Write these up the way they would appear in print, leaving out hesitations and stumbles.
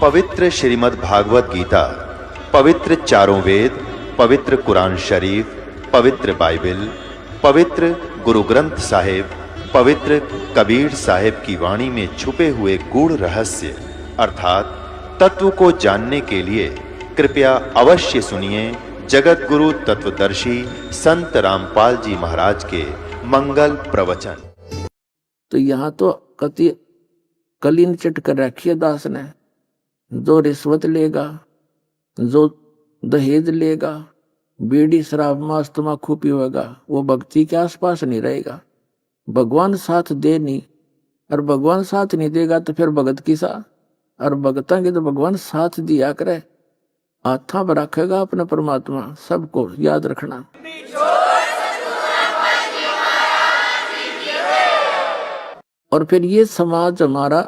पवित्र श्रीमद् भागवत गीता, पवित्र चारों वेद, पवित्र कुरान शरीफ, पवित्र बाइबल, पवित्र गुरु ग्रंथ साहिब, पवित्र कबीर साहिब की वाणी में छुपे हुए गूढ़ रहस्य अर्थात तत्व को जानने के लिए कृपया अवश्य सुनिए जगत गुरु तत्वदर्शी संत रामपाल जी महाराज के मंगल प्रवचन। तो यहाँ तो कति कलीन चिट कर रखी है दास ने। जो रिश्वत लेगा, जो दहेज लेगा, बीड़ी शराब मांस तम्बाकू पीवेगा, वो भक्ति के आसपास नहीं रहेगा। भगवान साथ दे नहीं, और भगवान साथ नहीं देगा तो फिर भगत की सा, और भगता के तो भगवान साथ दिया करे। आथा पर रखेगा अपने परमात्मा, सबको याद रखना। और फिर ये समाज हमारा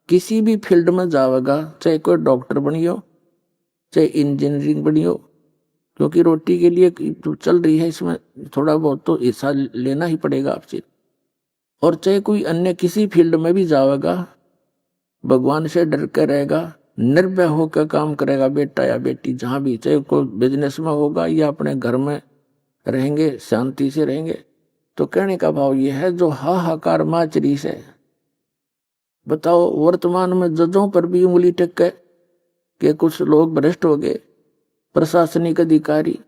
किसी भी फील्ड में जाएगा, चाहे कोई डॉक्टर बनियो, चाहे इंजीनियरिंग बनियो, क्योंकि रोटी के लिए जो चल रही है इसमें थोड़ा बहुत तो हिस्सा लेना ही पड़ेगा आपसे। और चाहे कोई अन्य किसी फील्ड में भी जाएगा, भगवान से डर के रहेगा, निर्भय होकर काम करेगा बेटा या बेटी, जहां भी, चाहे कोई बिजनेस में होगा या अपने घर में रहेंगे, शांति से रहेंगे। तो कहने का भाव यह है, जो हाहाकार माचरी से बताओ, वर्तमान में जजों पर भी उंगली टेक के कुछ लोग भ्रष्ट हो गए, प्रशासनिक अधिकारी,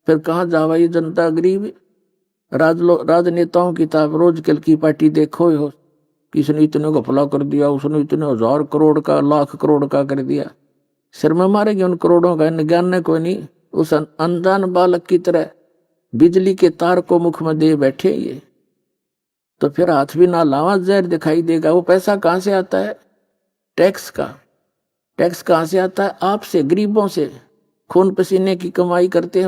फिर कहाँ जावा ये जनता गरीब। राजनेताओं की ताब रोज कल की पार्टी देखो हो, किसने इतने घपला कर दिया, उसने इतने 1000 करोड़ का, लाख करोड़ का कर दिया। सिर में मारेंगे उन करोड़ों का, ज्ञान ने कोई नहीं। उस अनजान बालक की तरह बिजली के तार को मुख में दे बैठे ये, तो फिर हाथ भी ना लावा जहर दिखाई देगा। वो पैसा कहां से आता है? टैक्स का। टैक्स कहां से आता है? आपसे, गरीबों से। खून पसीने की कमाई करते हैं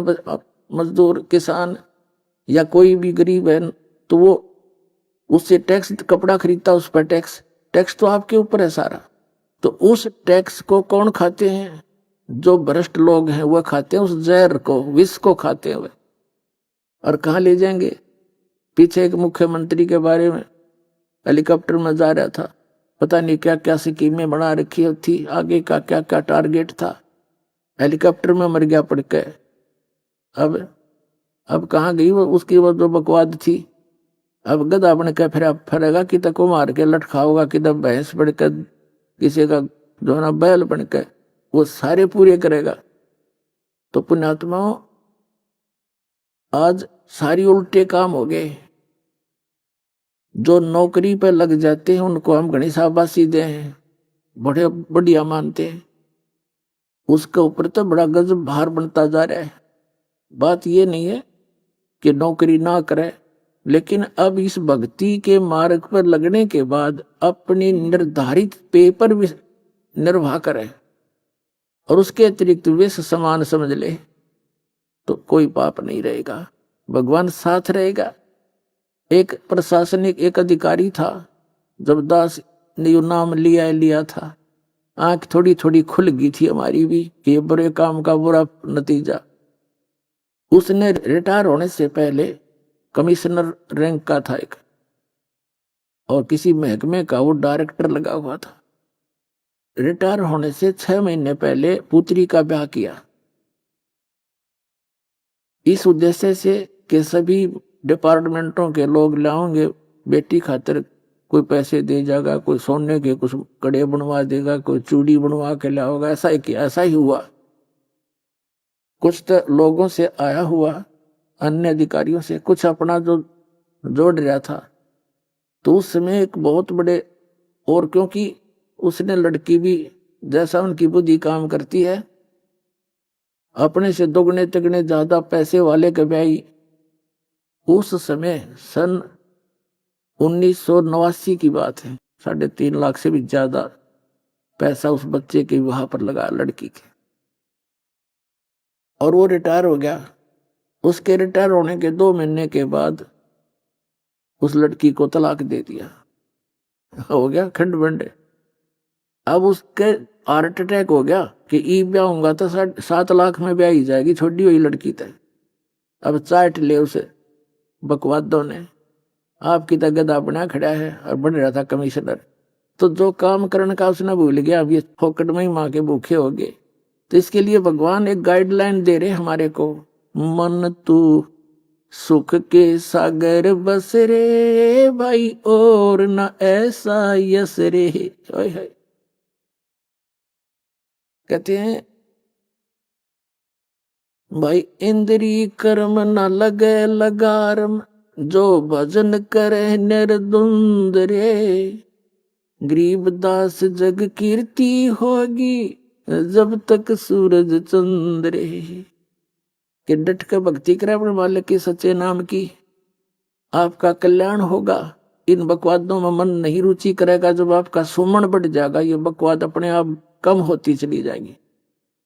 मजदूर, किसान या कोई भी गरीब है, तो वो उससे टैक्स, कपड़ा खरीदता उस पर टैक्स। टैक्स तो आपके ऊपर है सारा। तो उस टैक्स को कौन खाते हैं? जो भ्रष्ट लोग हैं वह खाते हैं उस जहर को, विष को खाते हैं। और कहाँ ले जाएंगे? पीछे एक मुख्यमंत्री के बारे में हेलीकॉप्टर में जा रहा था, पता नहीं क्या क्या स्कीमें बना रखी थी, आगे का क्या क्या टारगेट था, हेलीकॉप्टर में मर गया पड़ के। अब कहाँ गई वो, उसकी वो जो बकवाद थी। अब गधा बन के फिर फरेगा, कि तक को मार के लटकाओगा, कि तब भैंस बन के, किसी का जो है ना बैल बन के, वो सारे पूरे करेगा। तो पुण्यात्माओं, आज सारी उल्टे काम हो गए। जो नौकरी पे लग जाते हैं उनको हम घनी शाबाशी दे हैं, बड़े बढ़िया मानते हैं, उसके ऊपर तो बड़ा गजब भार बनता जा रहा है। बात ये नहीं है कि नौकरी ना करे, लेकिन अब इस भक्ति के मार्ग पर लगने के बाद अपनी निर्धारित पेपर भी निर्वाह करे, और उसके अतिरिक्त वे समान समझ ले, तो कोई पाप नहीं रहेगा, भगवान साथ रहेगा। एक प्रशासनिक एक अधिकारी था, जब दास ने यू नाम लिया था, आंख थोड़ी थोड़ी खुल गई थी हमारी भी कि ये बुरे काम का बुरा नतीजा। उसने रिटायर होने से पहले कमिश्नर रैंक का था एक, और किसी महकमे का वो डायरेक्टर लगा हुआ था। रिटायर होने से 6 महीने पहले पुत्री का ब्याह किया, इस उद्देश्य से कि सभी डिपार्टमेंटों के लोग लाओगे बेटी खातिर, कोई पैसे दे जाएगा, कोई सोने के कुछ कड़े बनवा देगा, कोई चूड़ी बनवा के लाओगा। ऐसा ही किया, ऐसा ही हुआ। कुछ तो लोगों से आया हुआ, अन्य अधिकारियों से, कुछ अपना जो जोड़ रहा था। तो उस समय एक बहुत बड़े, और क्योंकि उसने लड़की भी जैसा उनकी बुद्धि काम करती है, अपने से दोगुने तिगुने ज्यादा पैसे वाले के ब्याही। उस समय सन 1989 की बात है, 3.5 लाख से भी ज्यादा पैसा उस बच्चे के विवाह पर लगा, लड़की के। और वो रिटायर हो गया। उसके रिटायर होने के 2 महीने के बाद उस लड़की को तलाक दे दिया, हो गया खंड बंडे। अब उसके हार्ट अटैक हो गया कि ई ब्याह होगा तो 7 लाख में ब्याह ही जाएगी, छोड़ी हुई लड़की तय। अब चाट ले उसे बकवादों ने। आपकी तो गधा बना खड़ा है, और बन रहा था कमिश्नर। तो जो काम करने का उसने भूल गया, अब ये फोकट में ही माँ के भूखे हो गए। तो इसके लिए भगवान एक गाइडलाइन दे रहे हमारे को, मन तू सुख के सागर बस रे भाई, और न ऐसा यस रे। कहते हैं भाई, इंद्री कर्म न लगे लगारम, जो भजन करे निर्दुंद रे, गरीबदास जग कीर्ति होगी, जब तक सूरज चंद्र रे। कि डट के भक्ति करे अपने मालिक की सच्चे नाम की, आपका कल्याण होगा। इन बकवादों में मन नहीं रुचि करेगा, जब आपका सुमन बढ़ जाएगा, ये बकवाद अपने आप कम होती चली जाएगी।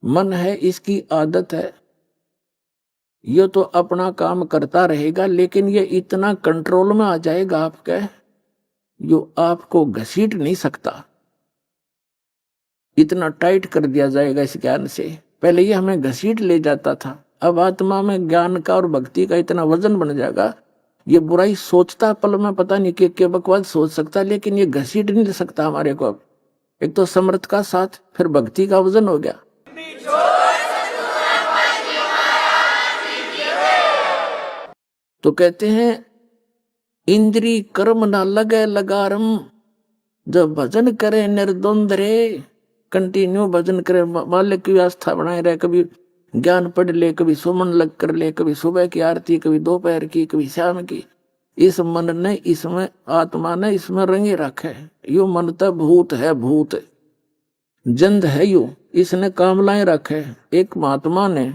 मन है, इसकी आदत है, ये तो अपना काम करता रहेगा, लेकिन ये इतना कंट्रोल में आ जाएगा आपके, जो आपको घसीट नहीं सकता, इतना टाइट कर दिया जाएगा इस ज्ञान से। पहले ये हमें घसीट ले जाता था, अब आत्मा में ज्ञान का और भक्ति का इतना वजन बन जाएगा, ये बुराई सोचता पल में पता नहीं कि बकवाद सोच सकता, लेकिन ये घसीट नहीं सकता हमारे को। अब एक तो समर्थ का साथ, फिर भक्ति का वजन हो गया। तो कहते हैं इंद्री कर्म ना लगे लगारम, जब भजन करे निर्द्वंद रे, कंटिन्यू भजन करे, मालिक की आस्था बनाए रहे, कभी ज्ञान पढ़ ले, कभी सुमन लग कर ले, कभी सुबह की आरती, कभी दोपहर की, कभी शाम की। इस मन ने, इसमें आत्मा ने इसमें रंगे रखे। यू मन तो भूत है, भूत जंद है, यू इसने कामलाएं रखे। एक महात्मा ने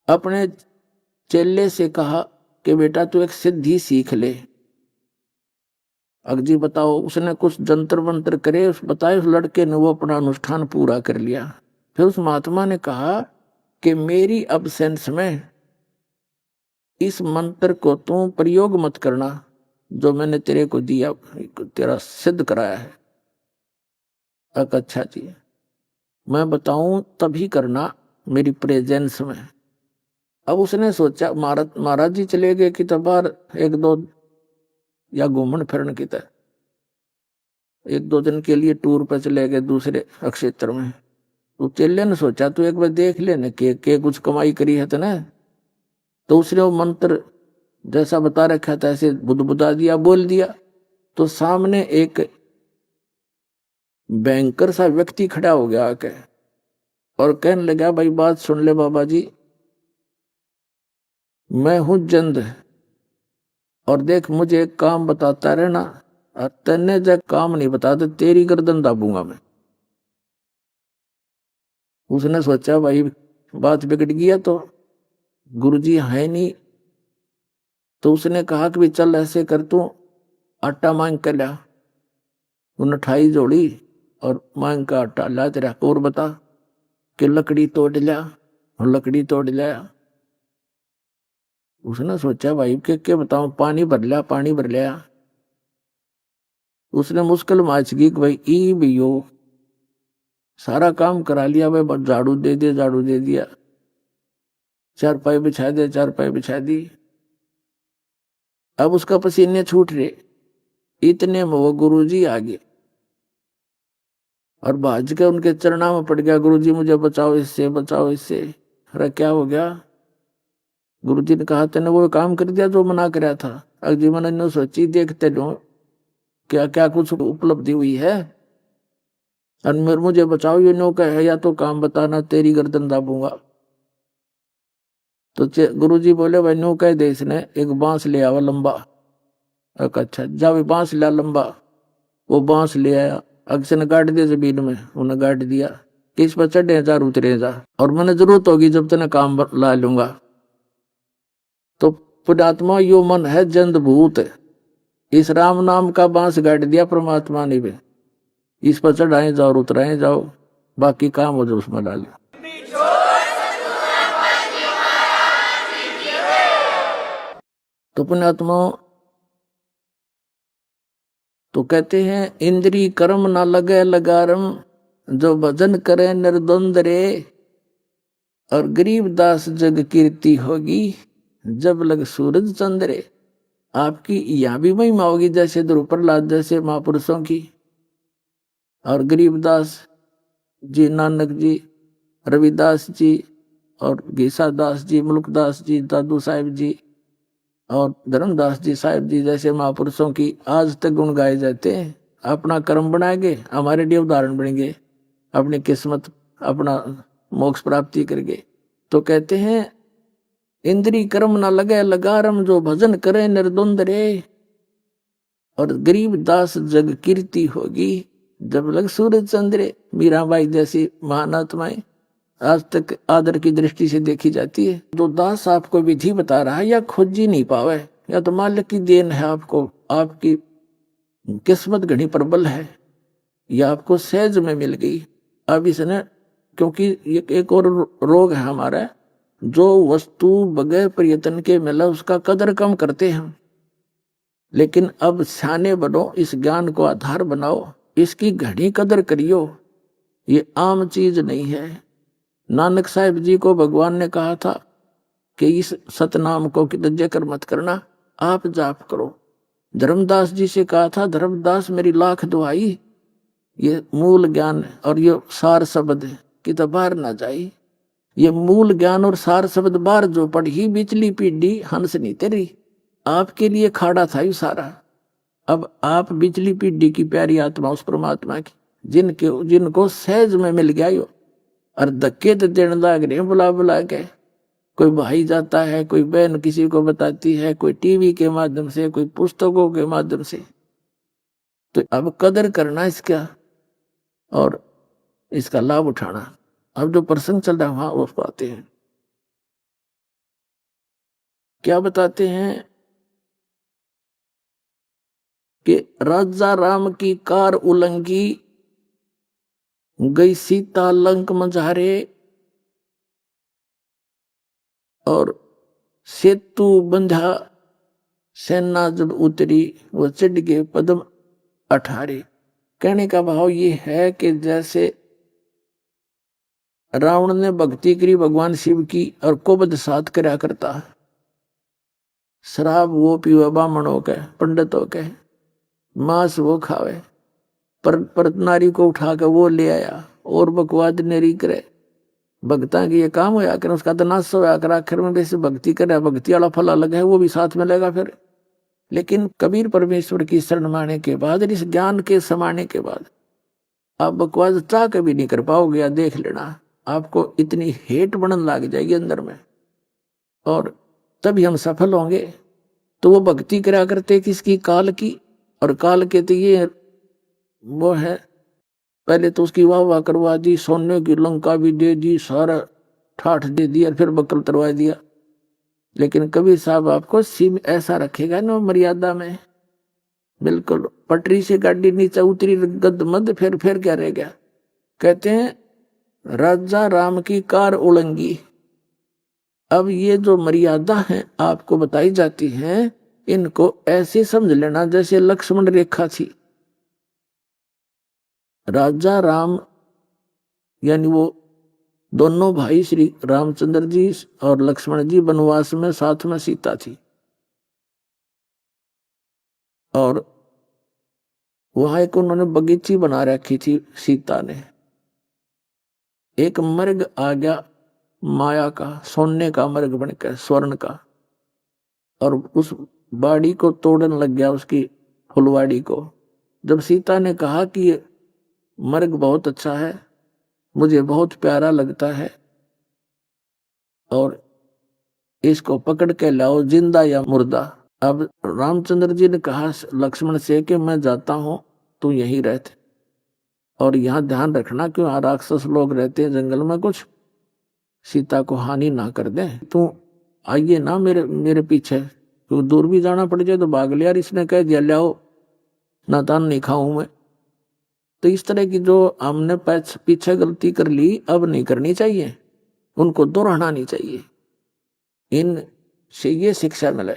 अपने चेले से कहा कि बेटा तू एक सिद्धि सीख ले। अगजी बताओ, उसने कुछ जंतर मंत्र करे, उस बताए, उस लड़के ने वो अपना अनुष्ठान पूरा कर लिया। फिर उस महात्मा ने कहा कि मेरी अब्सेंस में इस मंत्र को तू प्रयोग मत करना, जो मैंने तेरे को दिया, तेरा सिद्ध कराया है। अच्छा जी, मैं बताऊं तभी करना मेरी प्रेजेंस में। अब उसने सोचा, महाराज जी चले गए कि तो बाहर एक दो या घूमन फिरन की तरह, एक दो दिन के लिए टूर पर चले गए दूसरे क्षेत्र में। तो चेले ने सोचा तू एक बार देख लेने के कुछ कमाई करी है तो ना। तो उसने वो मंत्र जैसा बता रखा था ऐसे बुदबुदा दिया, बोल दिया। तो सामने एक बैंकर सा व्यक्ति खड़ा हो गया आके और कहने लगा, भाई बात सुन ले बाबा जी, मैं हूं जंद, और देख मुझे एक काम बताता रहना, और तेने जब काम नहीं बताते तेरी गर्दन दाबूंगा मैं। उसने सोचा भाई बात बिगड़ गया, तो गुरुजी है नहीं। तो उसने कहा कि चल ऐसे कर, तू आटा मांग कर ला। उन्हें ठाई जोड़ी और मांग का आटा ला तेरा, और बता कि लकड़ी तोड़ लिया, और लकड़ी तोड़ लिया। उसने सोचा भाई क्या बताऊं, पानी भर लिया, पानी भर लिया। उसने मुश्किल माच की कि भाई ई भी हो, सारा काम करा लिया भाई, झाड़ू दे दिया, झाड़ू दे दिया, चारपाई बिछा दे, चारपाई बिछा दी। अब उसका पसीने छूट रहे, इतने में वो गुरुजी आ गए और भाज के उनके चरणों में पड़ गया, गुरुजी मुझे बचाओ इससे, बचाओ इससे। अरे क्या हो गया? गुरुजी ने कहा तेने वो काम कर दिया जो मना कराया था। अगजी मैंने सोची देखते लो क्या क्या कुछ उपलब्धि हुई है, और मुझे बचाओ ये नो है, या तो काम बताना तेरी गर्दन दाबूंगा। तो गुरुजी बोले भाई नो कह दे इसने एक बांस ले आवा लंबा। अच्छा जा बांस लिया लंबा, वो बांस ले आया, अक्सर ने गाड़ दिया जमीन में, उन्हें गाड़ दिया कि इस पर चढ़े जा उतरे जा, और मैंने जरूरत होगी जब तेने काम ला लूंगा। तो पुण्यात्मा यो मन है जंद भूत, इस राम नाम का बांस गाड़ दिया परमात्मा ने भी, इस पर चढ़ाए जाओ और उतराए जाओ, बाकी काम हो जाए उसमें डाले। तो पुण्यात्मा तो कहते हैं इंद्री कर्म ना लगे लगारम, जो भजन करे निर्द्वंद रे, और गरीब दास जग कीर्ति होगी, जब लग सूरज चंद्रे। आपकी यहाँ भी महिमा होगी जैसे ध्रुव प्रहलाद जैसे महापुरुषों की, और गरीबदास जी, नानक जी, रविदास जी और घीसादास जी, मुल्कदास जी, दादू साहिब जी और धर्मदास जी साहिब जी जैसे महापुरुषों की आज तक गुण गाए जाते हैं। अपना कर्म बनाएंगे, हमारे लिए उदाहरण बनेंगे, अपनी किस्मत अपना मोक्ष प्राप्ति करके। तो कहते हैं इंद्री कर्म न लगे लगारम, जो भजन करे निर्द्वंद रे। और गरीब दास जग कीर्ति होगी जब लग सूरज चंद्रे। मीराबाई जैसी महान आत्माएं आज तक आदर की दृष्टि से देखी जाती है। जो दास आपको विधि बता रहा है या खोज ही नहीं पावे, या तो मालिक की देन है, आपको आपकी किस्मत घनी प्रबल है, या आपको सहज में मिल गई। अब इसने, क्योंकि एक और रोग है हमारा, जो वस्तु बगैर प्रयत्न के मिला उसका कदर कम करते हैं। लेकिन अब सियाने बनो, इस ज्ञान को आधार बनाओ, इसकी घनी कदर करियो। ये आम चीज नहीं है। नानक साहिब जी को भगवान ने कहा था कि इस सतनाम को जिक्र मत करना, आप जाप करो। धर्मदास जी से कहा था, धर्मदास मेरी लाख दुआई, ये मूल ज्ञान और ये सार शब्द कि तो बाहर ना जाई। ये मूल ज्ञान और सार शब्द बाहर जो पढ़ी, बिचली पीढ़ी हंस नहीं तेरी। आपके लिए खाड़ा था ये सारा। अब आप बिचली पीढ़ी की प्यारी आत्मा उस परमात्मा की, जिनको सहज में मिल गया यो, और धक्के तो देने लग रहे बुला बुला के। कोई भाई जाता है, कोई बहन किसी को बताती है, कोई टीवी के माध्यम से, कोई पुस्तकों के माध्यम से। तो अब कदर करना इसका और इसका लाभ उठाना। अब जो प्रसंग चल रहा है वहां उसको आते हैं, क्या बताते हैं कि राजा राम की कार उलंघी, गई सीता लंक मझारे, और सेतु बंधा, सेना जब उतरी वो चढ़ गए पद्म अठारे। कहने का भाव ये है कि जैसे रावण ने भक्ति करी भगवान शिव की और कुबद साथ करया करता है, शराब वो पीवे ब्राह्मणों के पंडितों के, मांस वो खावे, पर नारी को उठा के वो ले आया और बकवाद नेरी करे। भक्ता की ये काम होया करे, उसका तो नाश होया कर, आखिर में वैसे भक्ति करे, भक्ति वाला फल अलग है, वो भी साथ में लेगा फिर। लेकिन कबीर परमेश्वर की शरण माने के बाद, इस ज्ञान के समाने के बाद आप बकवास चाह कभी नहीं कर पाओगे। या देख लेना, आपको इतनी हेट बनन लग जाएगी अंदर में, और तभी हम सफल होंगे। तो वो भक्ति करा करते किसकी? काल की। और काल के तो ये वो है, पहले तो उसकी वाह वाह करवा दी, सोने की लंका भी दे दी, सारा ठाठ दे दिया, फिर बकल तरवा दिया। लेकिन कबीर साहब आपको सीम ऐसा रखेगा ना मर्यादा में, बिल्कुल पटरी से गाड़ी नीचे उतरी गद मद, फिर क्या रह गया। कहते हैं राजा राम की कार उलंगी। अब ये जो मर्यादा है आपको बताई जाती हैं, इनको ऐसे समझ लेना जैसे लक्ष्मण रेखा थी। राजा राम यानी वो दोनों भाई श्री रामचंद्र जी और लक्ष्मण जी वनवास में साथ में सीता थी, और वहां एक उन्होंने बगीची बना रखी थी सीता ने। एक मर्ग आ गया माया का, सोने का मर्ग बनकर, स्वर्ण का, और उस बाड़ी को तोड़ने लग गया, उसकी फुलवाड़ी को। जब सीता ने कहा कि ये मर्ग बहुत अच्छा है, मुझे बहुत प्यारा लगता है, और इसको पकड़ के लाओ जिंदा या मुर्दा। अब रामचंद्र जी ने कहा लक्ष्मण से कि मैं जाता हूं, तू यहीं रहते, और यहां ध्यान रखना कि वहां राक्षस लोग रहते हैं जंगल में, कुछ सीता को हानि ना कर दे। तू आइए ना मेरे पीछे, तो दूर भी जाना पड़ जाए तो भाग लिया। इसने कह दिया लाओ, नातान नहीं खाऊं मैं। तो इस तरह की जो हमने पीछे गलती कर ली, अब नहीं करनी चाहिए, उनको दोहराना नहीं चाहिए। इन से ये शिक्षा मिले।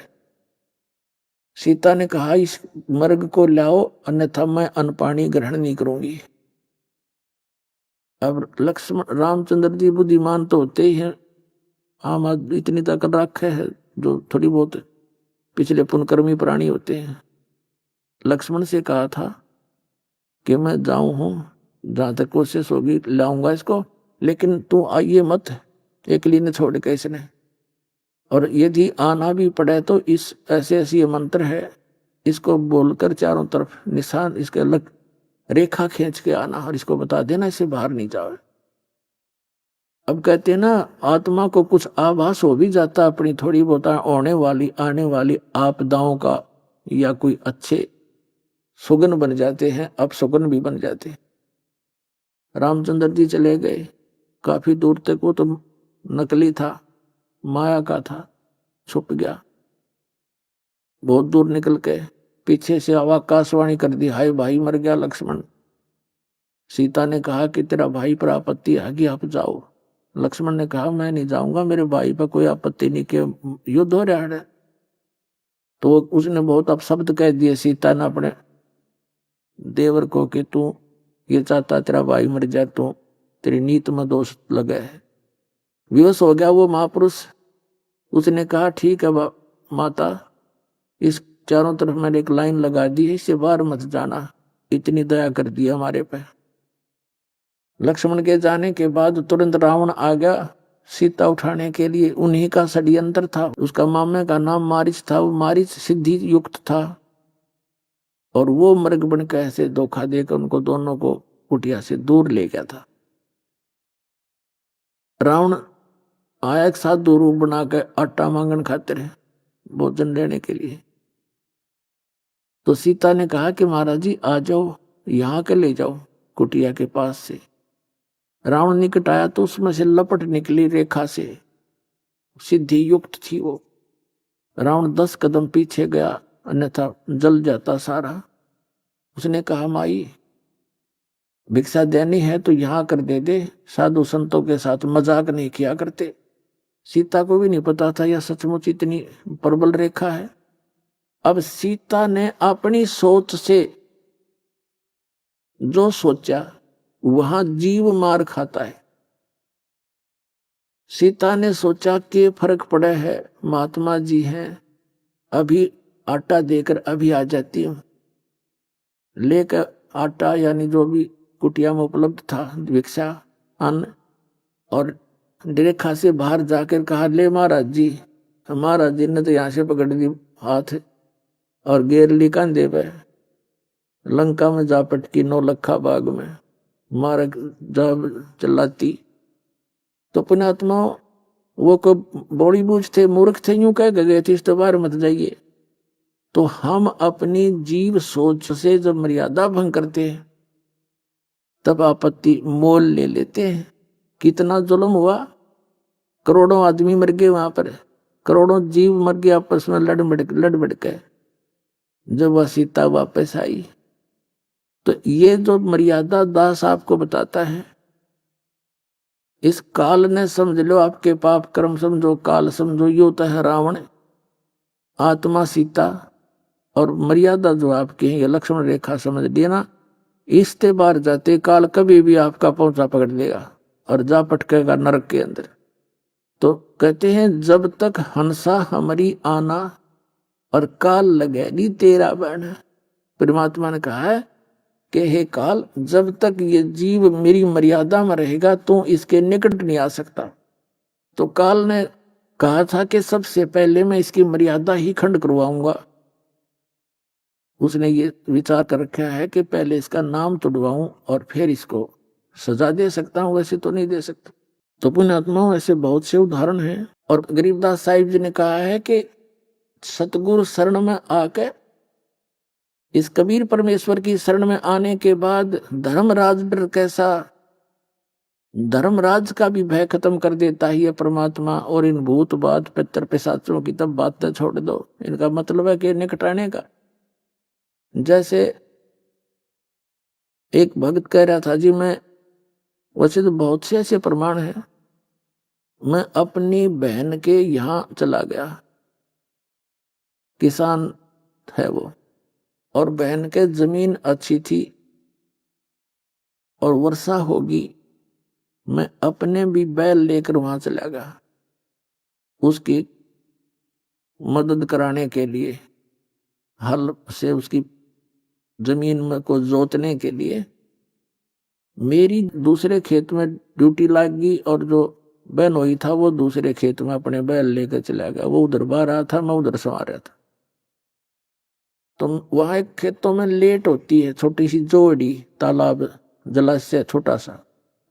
सीता ने कहा इस मर्ग को लाओ, अन्यथा मैं अन्न पानी ग्रहण नहीं करूंगी। अब लक्ष्मण रामचंद्र जी बुद्धिमान तो होते ही हैं, आम इतनी ताकत रखे है जो थोड़ी बहुत पिछले पुनकर्मी प्राणी होते हैं। लक्ष्मण से कहा था कि मैं जाऊं हूं, जहां तक कोशिश होगी लाऊंगा इसको, लेकिन तू आइए मत एकली ने छोड़ के इसने, और यदि आना भी पड़े तो इस ऐसे ऐसी मंत्र है, इसको बोलकर चारों तरफ निशान इसके अलग रेखा खींच के आना और इसको बता देना इससे बाहर नहीं जाओ। अब कहते हैं ना, आत्मा को कुछ आभास हो भी जाता अपनी थोड़ी बहुत होने वाली आने वाली आपदाओं का, या कोई अच्छे सुगन बन जाते हैं, अब सुगन भी बन जाते हैं। रामचंद्र जी चले गए, काफी दूर तक वो तो नकली था, माया का था, छुप गया। बहुत दूर निकल के पीछे से आकाशवाणी कर दी, हाय भाई मर गया लक्ष्मण। सीता ने कहा कि तेरा भाई पर आपत्ति आ गई, आप जाओ। लक्ष्मण ने कहा मैं नहीं जाऊंगा, मेरे भाई पर कोई आपत्ति नहीं, के युद्ध हो रहा है। तो उसने बहुत अपशब्द कह दिए सीता ने अपने देवर को कि तू ये चाहता तेरा भाई मर जाए, तो तेरी नीत में दोष लगा है। विवश हो गया वो महापुरुष। उसने कहा ठीक है माता, इस चारों तरफ मैंने एक लाइन लगा दी है, इससे बाहर मत जाना, इतनी दया कर दी हमारे पे। लक्ष्मण के जाने के बाद तुरंत रावण आ गया सीता उठाने के लिए। उन्हीं का षड्यंत्र था। उसका मामे का नाम मारीच था, वो मारीच सिद्धि युक्त था, और वो मृग बन के ऐसे धोखा देकर उनको दोनों को कुटिया से दूर ले गया था। रावण आया एक साथ दो रूप बनाकर आटा मांगन खातिर भोजन लेने के लिए। तो सीता ने कहा कि महाराज जी आ जाओ, यहाँ के ले जाओ कुटिया के पास से। रावण निकट आया तो उसमें से लपट निकली रेखा से, सिद्धि युक्त थी वो। रावण 10 कदम पीछे गया, अन्यथा जल जाता सारा। उसने कहा माई भिक्षा देनी है तो यहाँ कर दे दे, साधु संतों के साथ मजाक नहीं किया करते। सीता को भी नहीं पता था यह सचमुच इतनी प्रबल रेखा है। अब सीता ने अपनी सोच से जो सोचा वहां जीव मार खाता है। सीता ने सोचा कि फर्क पड़ा है, महात्मा जी हैं, अभी आटा देकर अभी आ जाती हूं। लेकर आटा यानी जो भी कुटिया में उपलब्ध था भिक्षा अन्न, और रेखा से बाहर जाकर कहा ले महाराज जी। महाराज जी ने तो यहां से पकड़ दी हाथ और गेर ली कंधे पे। लंका में जा पटकी 9 लखा बाग में मारक जा चिल्लाती। तो पुण्यात्मा वो को बड़ी बूझ थे, मूर्ख थे, यूं कह गए थे इस तो बाहर मत जाइए। तो हम अपनी जीव सोच से जब मर्यादा भंग करते हैं तब आपत्ति मोल ले लेते हैं। कितना जुल्म हुआ, करोड़ों आदमी मर गए वहां पर, करोड़ों जीव मर गए आपस में लड़ बढ़ के। जब वह सीता वापस आई तो ये जो मर्यादा दास आपको बताता है, इस काल ने समझ लो आपके पाप कर्म समझो, काल समझो, ये होता है रावण, आत्मा सीता, और मर्यादा जो आपकी है ये लक्ष्मण रेखा समझ लिया ना। इसके बाहर जाते काल कभी भी आपका पहुंचा पकड़ लेगा और जा पटकेगा नरक के अंदर। तो कहते हैं जब तक हंसा हमारी आना और काल लगे नी तेरा बन। परमात्मा ने कहा है कि हे काल, जब तक ये जीव मेरी मर्यादा में रहेगा तो इसके निकट नहीं आ सकता। तो काल ने कहा था कि सबसे पहले मैं इसकी मर्यादा ही खंड करवाऊंगा। उसने ये विचार कर रखा है कि पहले इसका नाम तुड़वाऊं और फिर इसको सजा दे सकता हूं, वैसे तो नहीं दे सकता। तो पुण्यात्माओं ऐसे बहुत से उदाहरण हैं। और गरीबदास साहिब जी ने कहा है कि सतगुरु शरण में आके, इस कबीर परमेश्वर की शरण में आने के बाद धर्मराज डर कैसा, धर्मराज का भी भय खत्म कर देता है ये परमात्मा। और इन भूत बात पितर पिशाचों की तब बातें छोड़ दो, इनका मतलब है कि निकटाने का। जैसे एक भक्त कह रहा था जी, मैं वैसे तो बहुत से ऐसे प्रमाण हैं, मैं अपनी बहन के यहां चला गया, किसान है वो, और बहन के जमीन अच्छी थी और वर्षा होगी, मैं अपने भी बैल लेकर वहां चला गया। उसकी मदद कराने के लिए, हल से उसकी जमीन में को जोतने के लिए मेरी दूसरे खेत में ड्यूटी लग गई, और जो बहनोई था वो दूसरे खेत में अपने बैल लेकर चला गया। वो उधर बाहर रहा था, मैं उधर सवा रहा था। तो वहां एक खेतों में लेट होती है, छोटी सी जोड़ी, तालाब जलाशय छोटा सा,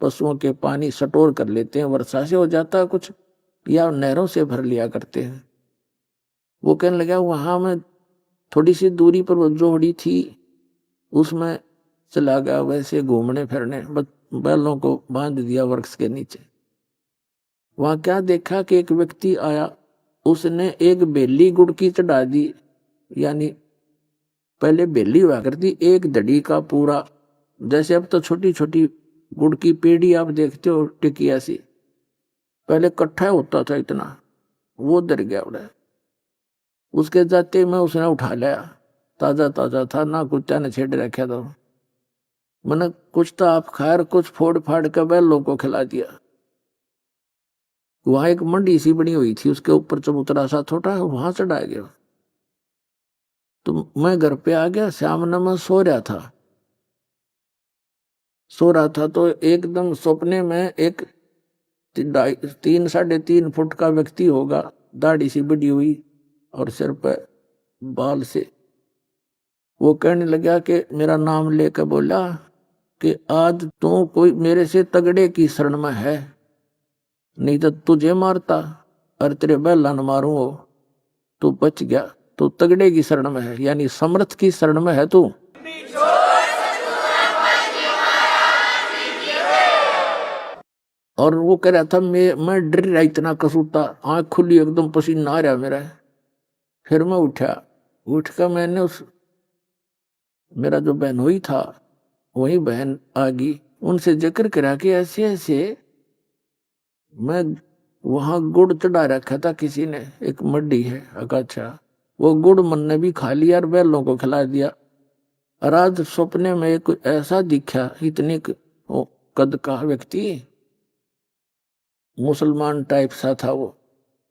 पशुओं के पानी स्टोर कर लेते हैं, वर्षा से हो जाता है कुछ, या नहरों से भर लिया करते हैं। वो कहने लगा वहां में थोड़ी सी दूरी पर वो जोड़ी थी, उसमें चला गया वैसे घूमने फिरने, बैलों को बांध दिया वृक्ष के नीचे। वहां क्या देखा कि एक व्यक्ति आया, उसने एक बेली गुड़ की चढ़ा दी, यानी पहले बेली हुआ करती एक दड़ी का पूरा, जैसे अब तो छोटी छोटी गुड़ की पेड़ी आप देखते हो टिकिया सी, पहले इकट्ठा होता था इतना, वो डर गया उड़े। उसके जाते में उसने उठा लिया, ताजा ताजा था ना, कुत्ता ने छेड़ रखा था। मैंने कुछ तो आप खैर कुछ फोड़ फाड़ कर बैलों को खिला दिया। वहां एक मंडी सी बनी हुई थी, उसके ऊपर चबूतरा सा छोटा, वहां चढ़ा गया। तो मैं घर पे आ गया, सामने मैं सो रहा था तो एकदम सपने में एक 3-3.5 फुट का व्यक्ति होगा, दाढ़ी सी बड़ी हुई और सिर पर बाल से, वो कहने लगा कि मेरा नाम लेकर बोला कि आज तो कोई मेरे से तगड़े की शरण में है, नहीं तो तुझे मारता और तेरे बैला न मारूं, तू बच गया, तू तगड़े की शरण में है, यानी समर्थ की शरण में है तू। और वो कह रहा था मैं डर रहा, इतना कसूता, आंख खुली एकदम, पसीना आ रहा मेरा। फिर मैं उठ कर मैंने उस मेरा जो बहन हुई था, वही बहन आ गई, उनसे जिक्र करा के ऐसे ऐसे मैं वहां गुड़ चढ़ा रखा था किसी ने, एक मड्डी है अकाछा, वो गुड़ मन ने भी खा लिया और बैलों को खिला दिया। और आज सपने में एक ऐसा दिखा, इतने कद का व्यक्ति, मुसलमान टाइप सा था वो।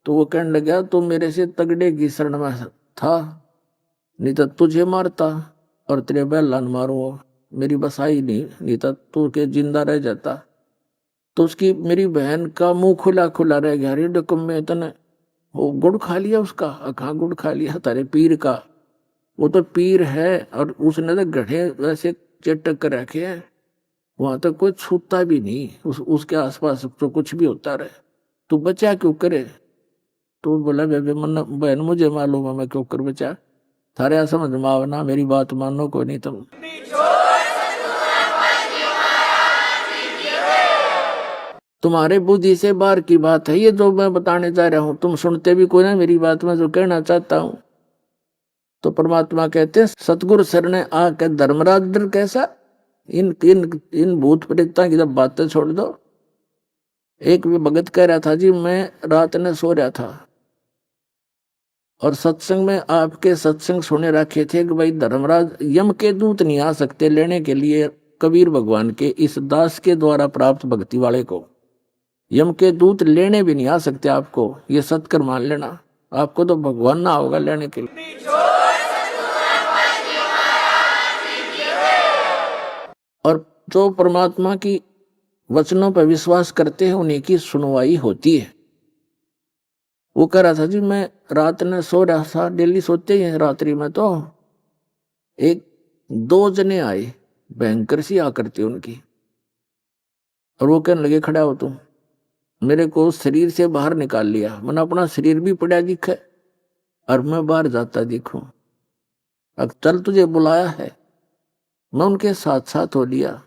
तो वो कहने लगा तो मेरे से तगड़े की शरण में था, नहीं तो तुझे मारता और तेरे बैलान मारूं, मेरी बसाई नहीं तो तू के जिंदा रह जाता। तो उसकी मेरी बहन का मुंह खुला खुला रह गया, अरे डकम में इतने वो गुड़ खा लिया उसका। कहाँ गुड़ खा लिया, तारे पीर का, वो तो पीर है, और उसने तो गड्ढे वैसे चटक कर रखे हैं, वहां तक कोई छूता भी नहीं, उसके आसपास तो कुछ भी होता रहे, तू बचा क्यों करे। तो बोला बेबे मन बहन मुझे मालूम है मैं क्यों कर बचा, थारे समझ में आवना, मेरी बात मानो को नहीं तुम। तुम्हारे बुद्धि से बाहर की बात है ये जो मैं बताने जा रहा हूं, तुम सुनते भी कोई ना मेरी बात में जो कहना चाहता हूं। तो परमात्मा कहते हैं सतगुरु शरण आके धर्मराज डर कैसा, इन इन इन भूत प्रेता की जब बातें छोड़ दो। एक भी भगत कह रहा था जी, मैं रात ने सो रहा था और सत्संग में आपके सत्संग सुने रखे थे कि भाई धर्मराज यम के दूत नहीं आ सकते लेने के लिए कबीर भगवान के इस दास के द्वारा प्राप्त भक्ति वाले को, यम के दूत लेने भी नहीं आ सकते आपको, ये सत्कर मान लेना, आपको तो भगवान ना होगा लेने के लिए। और जो परमात्मा की वचनों पर विश्वास करते हैं उन्हीं की सुनवाई होती है। वो कह रहा था जी मैं रात में सो रहा था, डेली सोते हैं रात्रि में, तो एक 2 जने आए, भयंकर सी आकृति उनकी, और वो कहने लगे खड़ा हो तुम, मेरे को शरीर से बाहर निकाल लिया, मैंने अपना शरीर भी पड़ा दिखे और मैं बाहर जाता दिखूं, अब चल तुझे बुलाया है। मैं उनके साथ साथ हो लिया।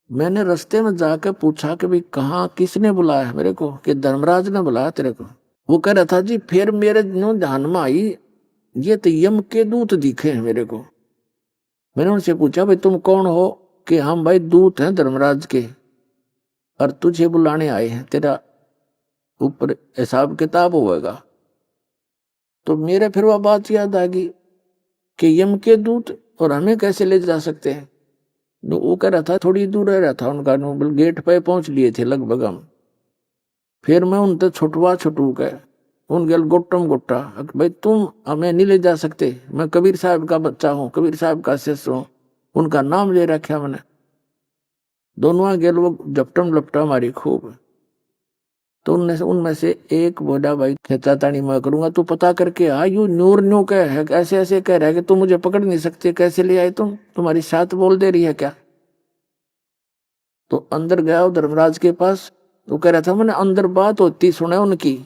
मैंने रास्ते में जाकर पूछा कि भाई कहाँ किसने बुलाया मेरे को, कि धर्मराज ने बुलाया तेरे को। वो कह रहा था जी फिर मेरे ध्यान में आई ये तो यम के दूत दिखे हैं मेरे को। मैंने उनसे पूछा भाई तुम कौन हो, कि हम भाई दूत हैं धर्मराज के और तुझे बुलाने आए हैं, तेरा ऊपर हिसाब किताब होगा। तो मेरे फिर वह बात याद आ गई कि यम के दूत और हमें कैसे ले जा सकते हैं। वो कह रहा था थोड़ी दूर रह रहा था उनका, गेट पे पहुंच लिए थे लगभग हम। फिर मैं उनसे छुटवा गए, उन गल गुट्टम गुट्टा, भाई तुम हमें नहीं ले जा सकते, मैं कबीर साहब का बच्चा हूँ, कबीर साहब का शिष्य हूँ, उनका नाम ले रखा मैंने। दोनों गेल वो झपटम लपटा मारी खूब। तो उनमें से एक बोला, भाई खेचातानी मैं करूंगा, तू पता करके आ, यू नूर न्यू कह है, ऐसे ऐसे कह रहा है कि तुम मुझे पकड़ नहीं सकते, कैसे ले आए तुम, तुम्हारी साथ बोल दे रही है क्या। तो अंदर गया वो धर्मराज के पास, तो कह रहा था मैंने अंदर बात होती सुने उनकी।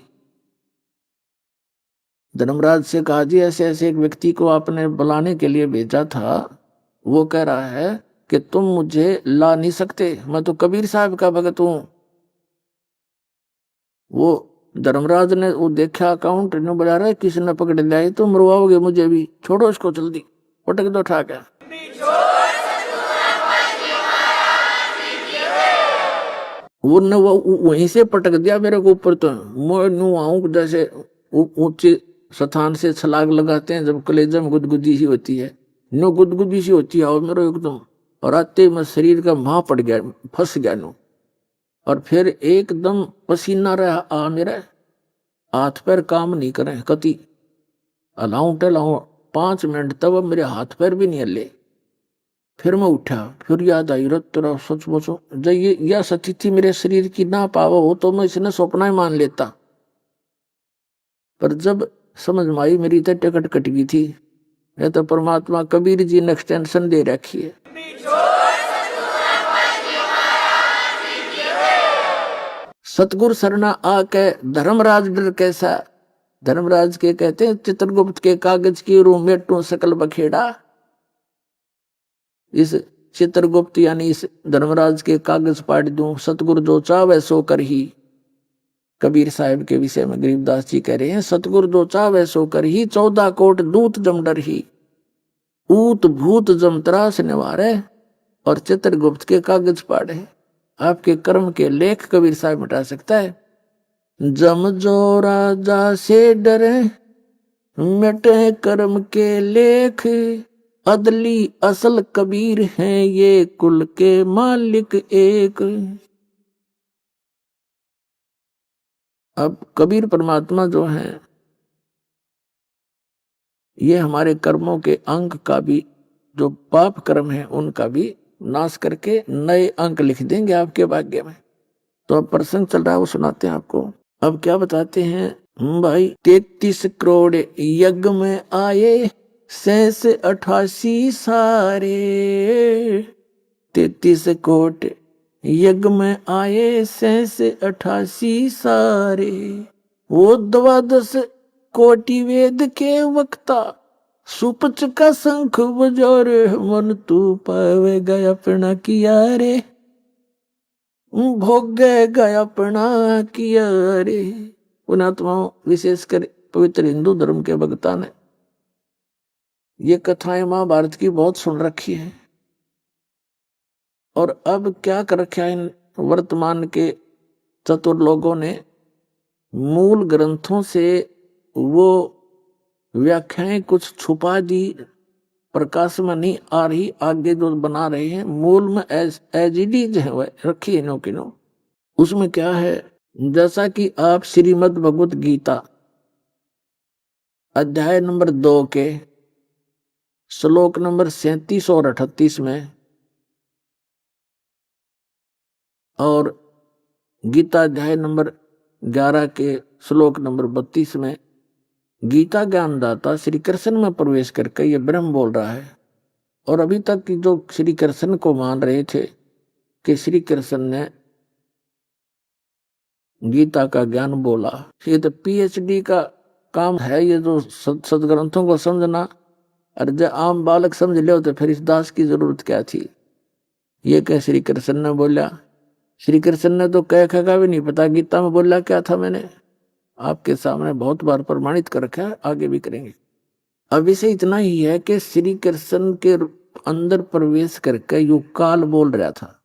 धर्मराज से कहा, जी ऐसे ऐसे एक व्यक्ति को आपने बुलाने के लिए भेजा था, वो कह रहा है कि तुम मुझे ला नहीं सकते, मैं तो कबीर साहब का भगत हूं। वो धर्मराज ने वो देखा अकाउंट ने बुला रहा है, किसी ने पकड़ लिया, तो मरवाओगे मुझे भी, छोड़ो इसको जल्दी, पटक दो ठाक है। वो वहीं से पटक दिया मेरे को ऊपर। तो मैं नू आऊं जैसे ऊंचे स्थान से छलांग लगाते हैं जब कलेजा में गुदगुदी सी होती है, नो गुदगुदी सी होती है और मेरे एकदम, और आते ही मैं शरीर का मां पड़ गया, फंस गया नो। और फिर एकदम पसीना रहा आ मेरा, हाथ पैर काम नहीं करे, कति हलाऊं टहलाऊं 5 मिनट तब अब मेरे हाथ पैर भी नहीं हले। फिर मैं उठा, फिर याद आई, रत तेरा सचमुच जब ये यह सती थी मेरे शरीर की ना पावा हो तो मैं इसने सपना ही मान लेता। पर जब समझ में आई मेरी तो टिकट कट गई थी, ये तो परमात्मा कबीर जी ने एक्सटेंशन दे रखी है। सतगुरु सरना आके धर्मराज डर कैसा। धर्मराज के कहते हैं, चित्रगुप्त के कागज की रूम में टू सकल बखेड़ा। इस चित्रगुप्त यानी इस धर्मराज के कागज पाट दूं, सतगुरु जो चावे सो कर ही। कबीर साहब के विषय में गरीबदास जी कह रहे हैं, सतगुरु जो चावे सो कर ही, 14 कोट दूत जम डर ही। ऊत भूत जम त्रास निवारे, और चित्रगुप्त के कागज पाड़े। आपके कर्म के लेख कबीर साहब मिटा सकता है। जम जो राजा से डरे, मिटे कर्म के लेख। अदली असल कबीर हैं ये, कुल के मालिक एक। अब कबीर परमात्मा जो है, ये हमारे कर्मों के अंक का भी, जो पाप कर्म है उनका भी नाश करके नए अंक लिख देंगे आपके भाग्य में। तो अब प्रसंग चल रहा है, वो सुनाते हैं आपको। अब क्या बताते हैं भाई, 33 करोड़ यज्ञ में आए, 88 सारे। 33 कोट यज्ञ में आए, 88 सारे। वो 12 कोटि वेद के वक्ता, सुपच का शंख बजा रे, मन तू पावेगा अपना किया रे, भोगेगा अपना किया रे। पुणात्माओं, विशेषकर पवित्र हिंदू धर्म के भक्ता ने ये कथाएं महाभारत की बहुत सुन रखी है। और अब क्या कर रखा है इन वर्तमान के चतुर लोगों ने, मूल ग्रंथों से वो व्याख्याएं कुछ छुपा दी, प्रकाश में नहीं आ रही, आगे जो बना रहे हैं मूल में एज है वह रखी है नो की नो। उसमें क्या है, जैसा कि आप श्रीमद् भगवत गीता अध्याय नंबर 2 के श्लोक नंबर 37 और 38 में, और गीता अध्याय नंबर 11 के श्लोक नंबर 32 में गीता ज्ञानदाता श्री कृष्ण में प्रवेश करके ये ब्रह्म बोल रहा है। और अभी तक की जो श्री कृष्ण को मान रहे थे कि श्री कृष्ण ने गीता का ज्ञान बोला, ये तो पीएचडी का काम है, ये जो सदग्रंथों को समझना। और जब आम बालक समझ ले तो फिर इस दास की जरूरत क्या थी। ये कह श्री कृष्ण ने बोला, श्री कृष्ण ने तो कह का भी नहीं पता गीता में बोला क्या था। मैंने आपके सामने बहुत बार प्रमाणित कर रखा है, आगे भी करेंगे। अब इसे इतना ही है कि श्री कृष्ण के अंदर प्रवेश करके युग काल बोल रहा था।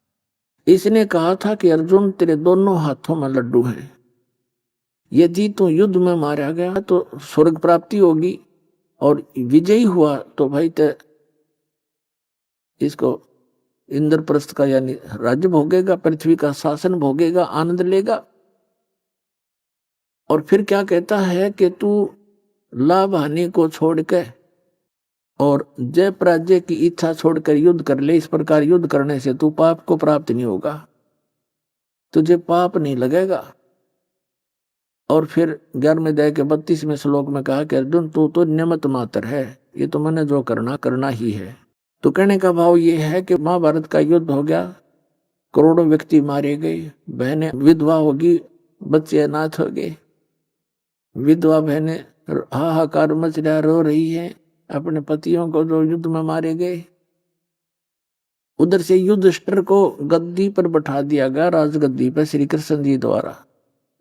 इसने कहा था कि अर्जुन तेरे दोनों हाथों में लड्डू हैं, यदि तू युद्ध में मारा गया तो स्वर्ग प्राप्ति होगी, और विजयी हुआ तो भाई ते इसको इंद्रप्रस्थ का यानी राज्य भोगेगा, पृथ्वी का शासन भोगेगा, आनंद लेगा। और फिर क्या कहता है कि तू लाभ हानि को छोड़ के और जय पराजय की इच्छा छोड़कर युद्ध कर ले। इस प्रकार युद्ध करने से तू पाप को प्राप्त नहीं होगा, तुझे पाप नहीं लगेगा। और फिर 11वें अध्याय के 32वें श्लोक में कहा कि अर्जुन तू तो निमित्त मात्र है, ये तो मैंने जो करना करना ही है। तो कहने का भाव ये है कि महाभारत का युद्ध हो गया, करोड़ों व्यक्ति मारे गए, बहनें विधवा होगी, बच्चे अनाथ हो गए, विधवा बहनें हाहाकार मच रहा, रो रही हैं अपने पतियों को जो युद्ध में मारे गए। उधर से युधिष्ठिर को गद्दी पर बैठा दिया गया, राजगद्दी पर श्री कृष्ण जी द्वारा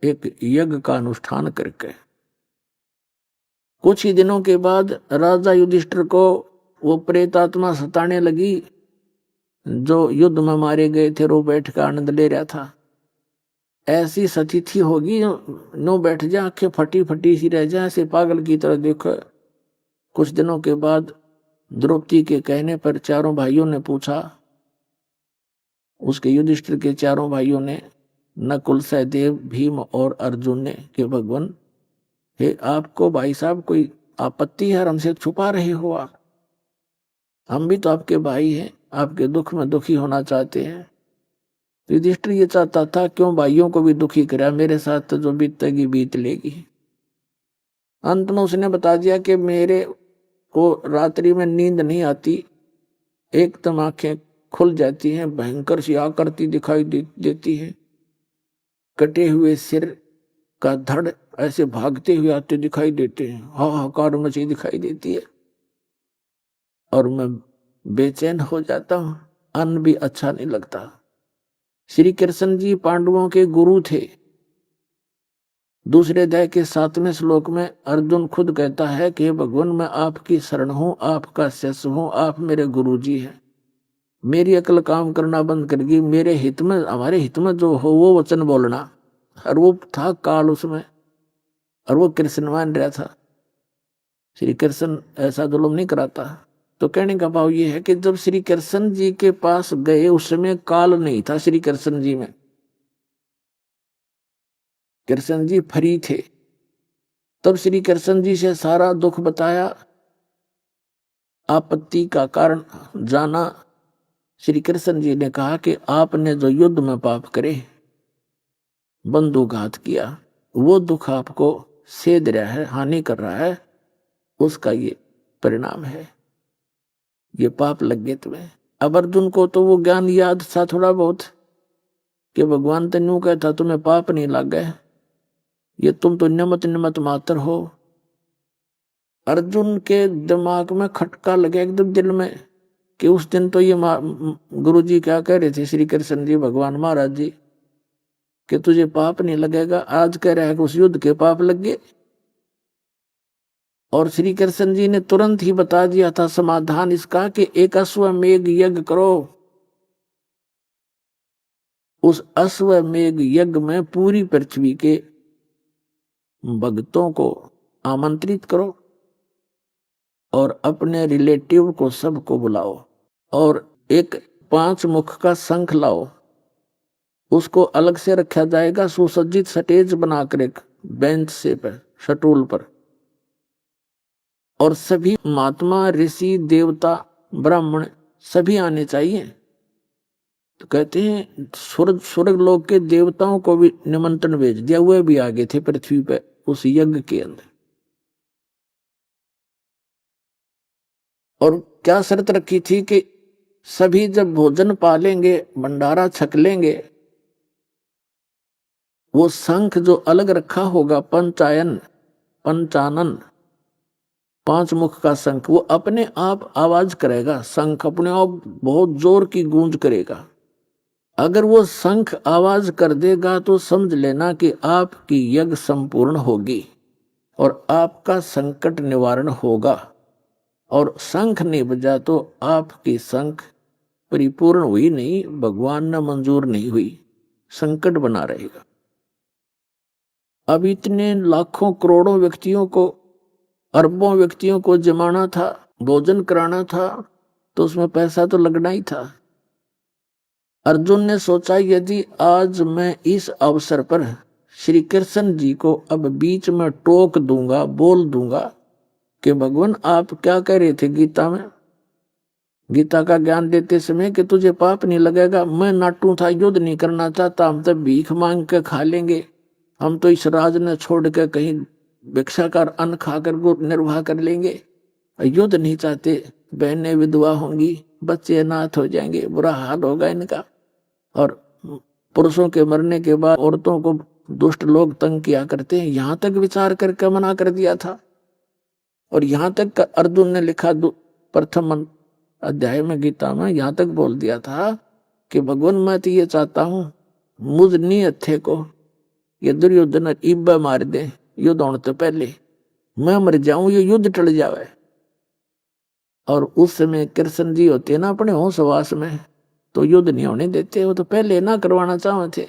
एक यज्ञ का अनुष्ठान करके। कुछ ही दिनों के बाद राजा युधिष्ठिर को वो प्रेत आत्मा सताने लगी, जो युद्ध में मारे गए थे, रो बैठ कर आनंद ले रहा था। ऐसी सतिथि होगी नो बैठ जा, आंखें फटी फटी सी रह जा, ऐसे पागल की तरह देखो। कुछ दिनों के बाद द्रौपदी के कहने पर चारों भाइयों ने पूछा, उसके युधिष्ठिर के चारों भाइयों ने, नकुल, सहदेव, भीम और अर्जुन ने, कि भगवान हे आपको भाई साहब कोई आपत्ति है, हमसे छुपा रहे हो आप? हम भी तो आपके भाई हैं, आपके दुख में दुखी होना चाहते हैं। युधिष्ठिर ये चाहता था क्यों भाइयों को भी दुखी करा, मेरे साथ तो जो बीतेगी बीत लेगी। अंत में उसने बता दिया कि मेरे को रात्रि में नींद नहीं आती, एकदम आंखें खुल जाती हैं, भयंकर सी आकृति दिखाई देती है, कटे हुए सिर का धड़ ऐसे भागते हुए आते दिखाई देते हैं, हाहाकार मची दिखाई देती है, और मैं बेचैन हो जाता हूं, अन्न भी अच्छा नहीं लगता। श्री कृष्ण जी पांडवों के गुरु थे। दूसरे अध्याय के 7वें श्लोक में अर्जुन खुद कहता है कि भगवान मैं आपकी शरण हूं, आपका शिष्य हूं, आप मेरे गुरु जी हैं। मेरी अकल काम करना बंद कर गई, मेरे हित में, हमारे हित में जो हो वो वचन बोलना। और वो था काल उसमें, और वो कृष्ण मान रहा था। श्री कृष्ण ऐसा जुल्म नहीं कराता। तो कहने का भाव ये है कि जब श्री कृष्ण जी के पास गए उस समय काल नहीं था श्री कृष्ण जी में, कृष्ण जी फ्री थे। तब श्री कृष्ण जी से सारा दुख बताया, आपत्ति का कारण जाना। श्री कृष्ण जी ने कहा कि आपने जो युद्ध में पाप करे, बंधुघात किया, वो दुख आपको सेध रहा है, हानि कर रहा है, उसका ये परिणाम है, ये पाप लग गए तुम्हें। अब अर्जुन को तो वो ज्ञान याद था थोड़ा बहुत कि भगवान तो यूं कहता तुम्हें पाप नहीं लग गए, ये तुम तो निमित्त मात्र हो। अर्जुन के दिमाग में खटका लगे एकदम दिल में कि उस दिन तो ये गुरु जी क्या कह रहे थे, श्री कृष्ण जी भगवान महाराज जी, कि तुझे पाप नहीं लगेगा, आज कह रहा है कि उस युद्ध के पाप लग गए। और श्री कृष्ण जी ने तुरंत ही बता दिया था समाधान इसका कि एक अश्वमेघ यज्ञ करो। उस अश्वमेघ यज्ञ में पूरी पृथ्वी के भक्तों को आमंत्रित करो और अपने रिलेटिव को सबको बुलाओ, और एक 5 मुख का शंख लाओ, उसको अलग से रखा जाएगा, सुसज्जित स्टेज बनाकर एक बेंच से पर, शटूल पर, और सभी महात्मा, ऋषि, देवता, ब्राह्मण सभी आने चाहिए। तो कहते हैं स्वर्ग लोक के देवताओं को भी निमंत्रण भेज दिया, हुए भी आगे थे पृथ्वी पे उस यज्ञ के अंदर। और क्या शर्त रखी थी कि सभी जब भोजन पा लेंगे, भंडारा छक लेंगे, वो शंख जो अलग रखा होगा, पंचानन 5 मुख का शंख, वो अपने आप आवाज करेगा, शंख अपने आप बहुत जोर की गूंज करेगा। अगर वो शंख आवाज कर देगा तो समझ लेना कि आपकी यज्ञ संपूर्ण होगी और आपका संकट निवारण होगा, और शंख नहीं बजा तो आपकी शंख परिपूर्ण हुई नहीं, भगवान ने मंजूर नहीं हुई, संकट बना रहेगा। अब इतने लाखों करोड़ों व्यक्तियों को, अरबों व्यक्तियों को जमाना था, भोजन कराना था, तो उसमें पैसा तो लगना ही था। अर्जुन ने सोचा यदि आज मैं इस अवसर पर श्री कृष्ण जी को अब बीच में टोक दूंगा, बोल दूंगा कि भगवान आप क्या कह रहे थे गीता में, गीता का ज्ञान देते समय कि तुझे पाप नहीं लगेगा। मैं नाटू था, युद्ध नहीं करना चाहता, हम तो भीख मांग के खा लेंगे, हम तो इस राज ने छोड़ के कहीं भिक्षाकार अन्न खाकर निर्वाह कर लेंगे, युद्ध नहीं चाहते, बहनें विधवा होंगी, बच्चे अनाथ हो जाएंगे, बुरा हाल होगा इनका। और पुरुषों के मरने के बाद औरतों को दुष्ट लोग तंग किया करते हैं, यहां तक विचार करके मना कर दिया था। और यहां तक अर्जुन ने लिखा प्रथम अध्याय में गीता में यहां तक बोल दिया था कि भगवान मैं तो ये चाहता हूं मुझ नहीं हथे को ये दुर्योधन इब्बा मार दे, युद्ध होने तो पहले मैं मर जाऊं, ये युद्ध टल जावे। और उस समय कृष्ण जी होते ना अपने होशवास में तो युद्ध नहीं होने देते, वो तो पहले ना करवाना चाहते थे।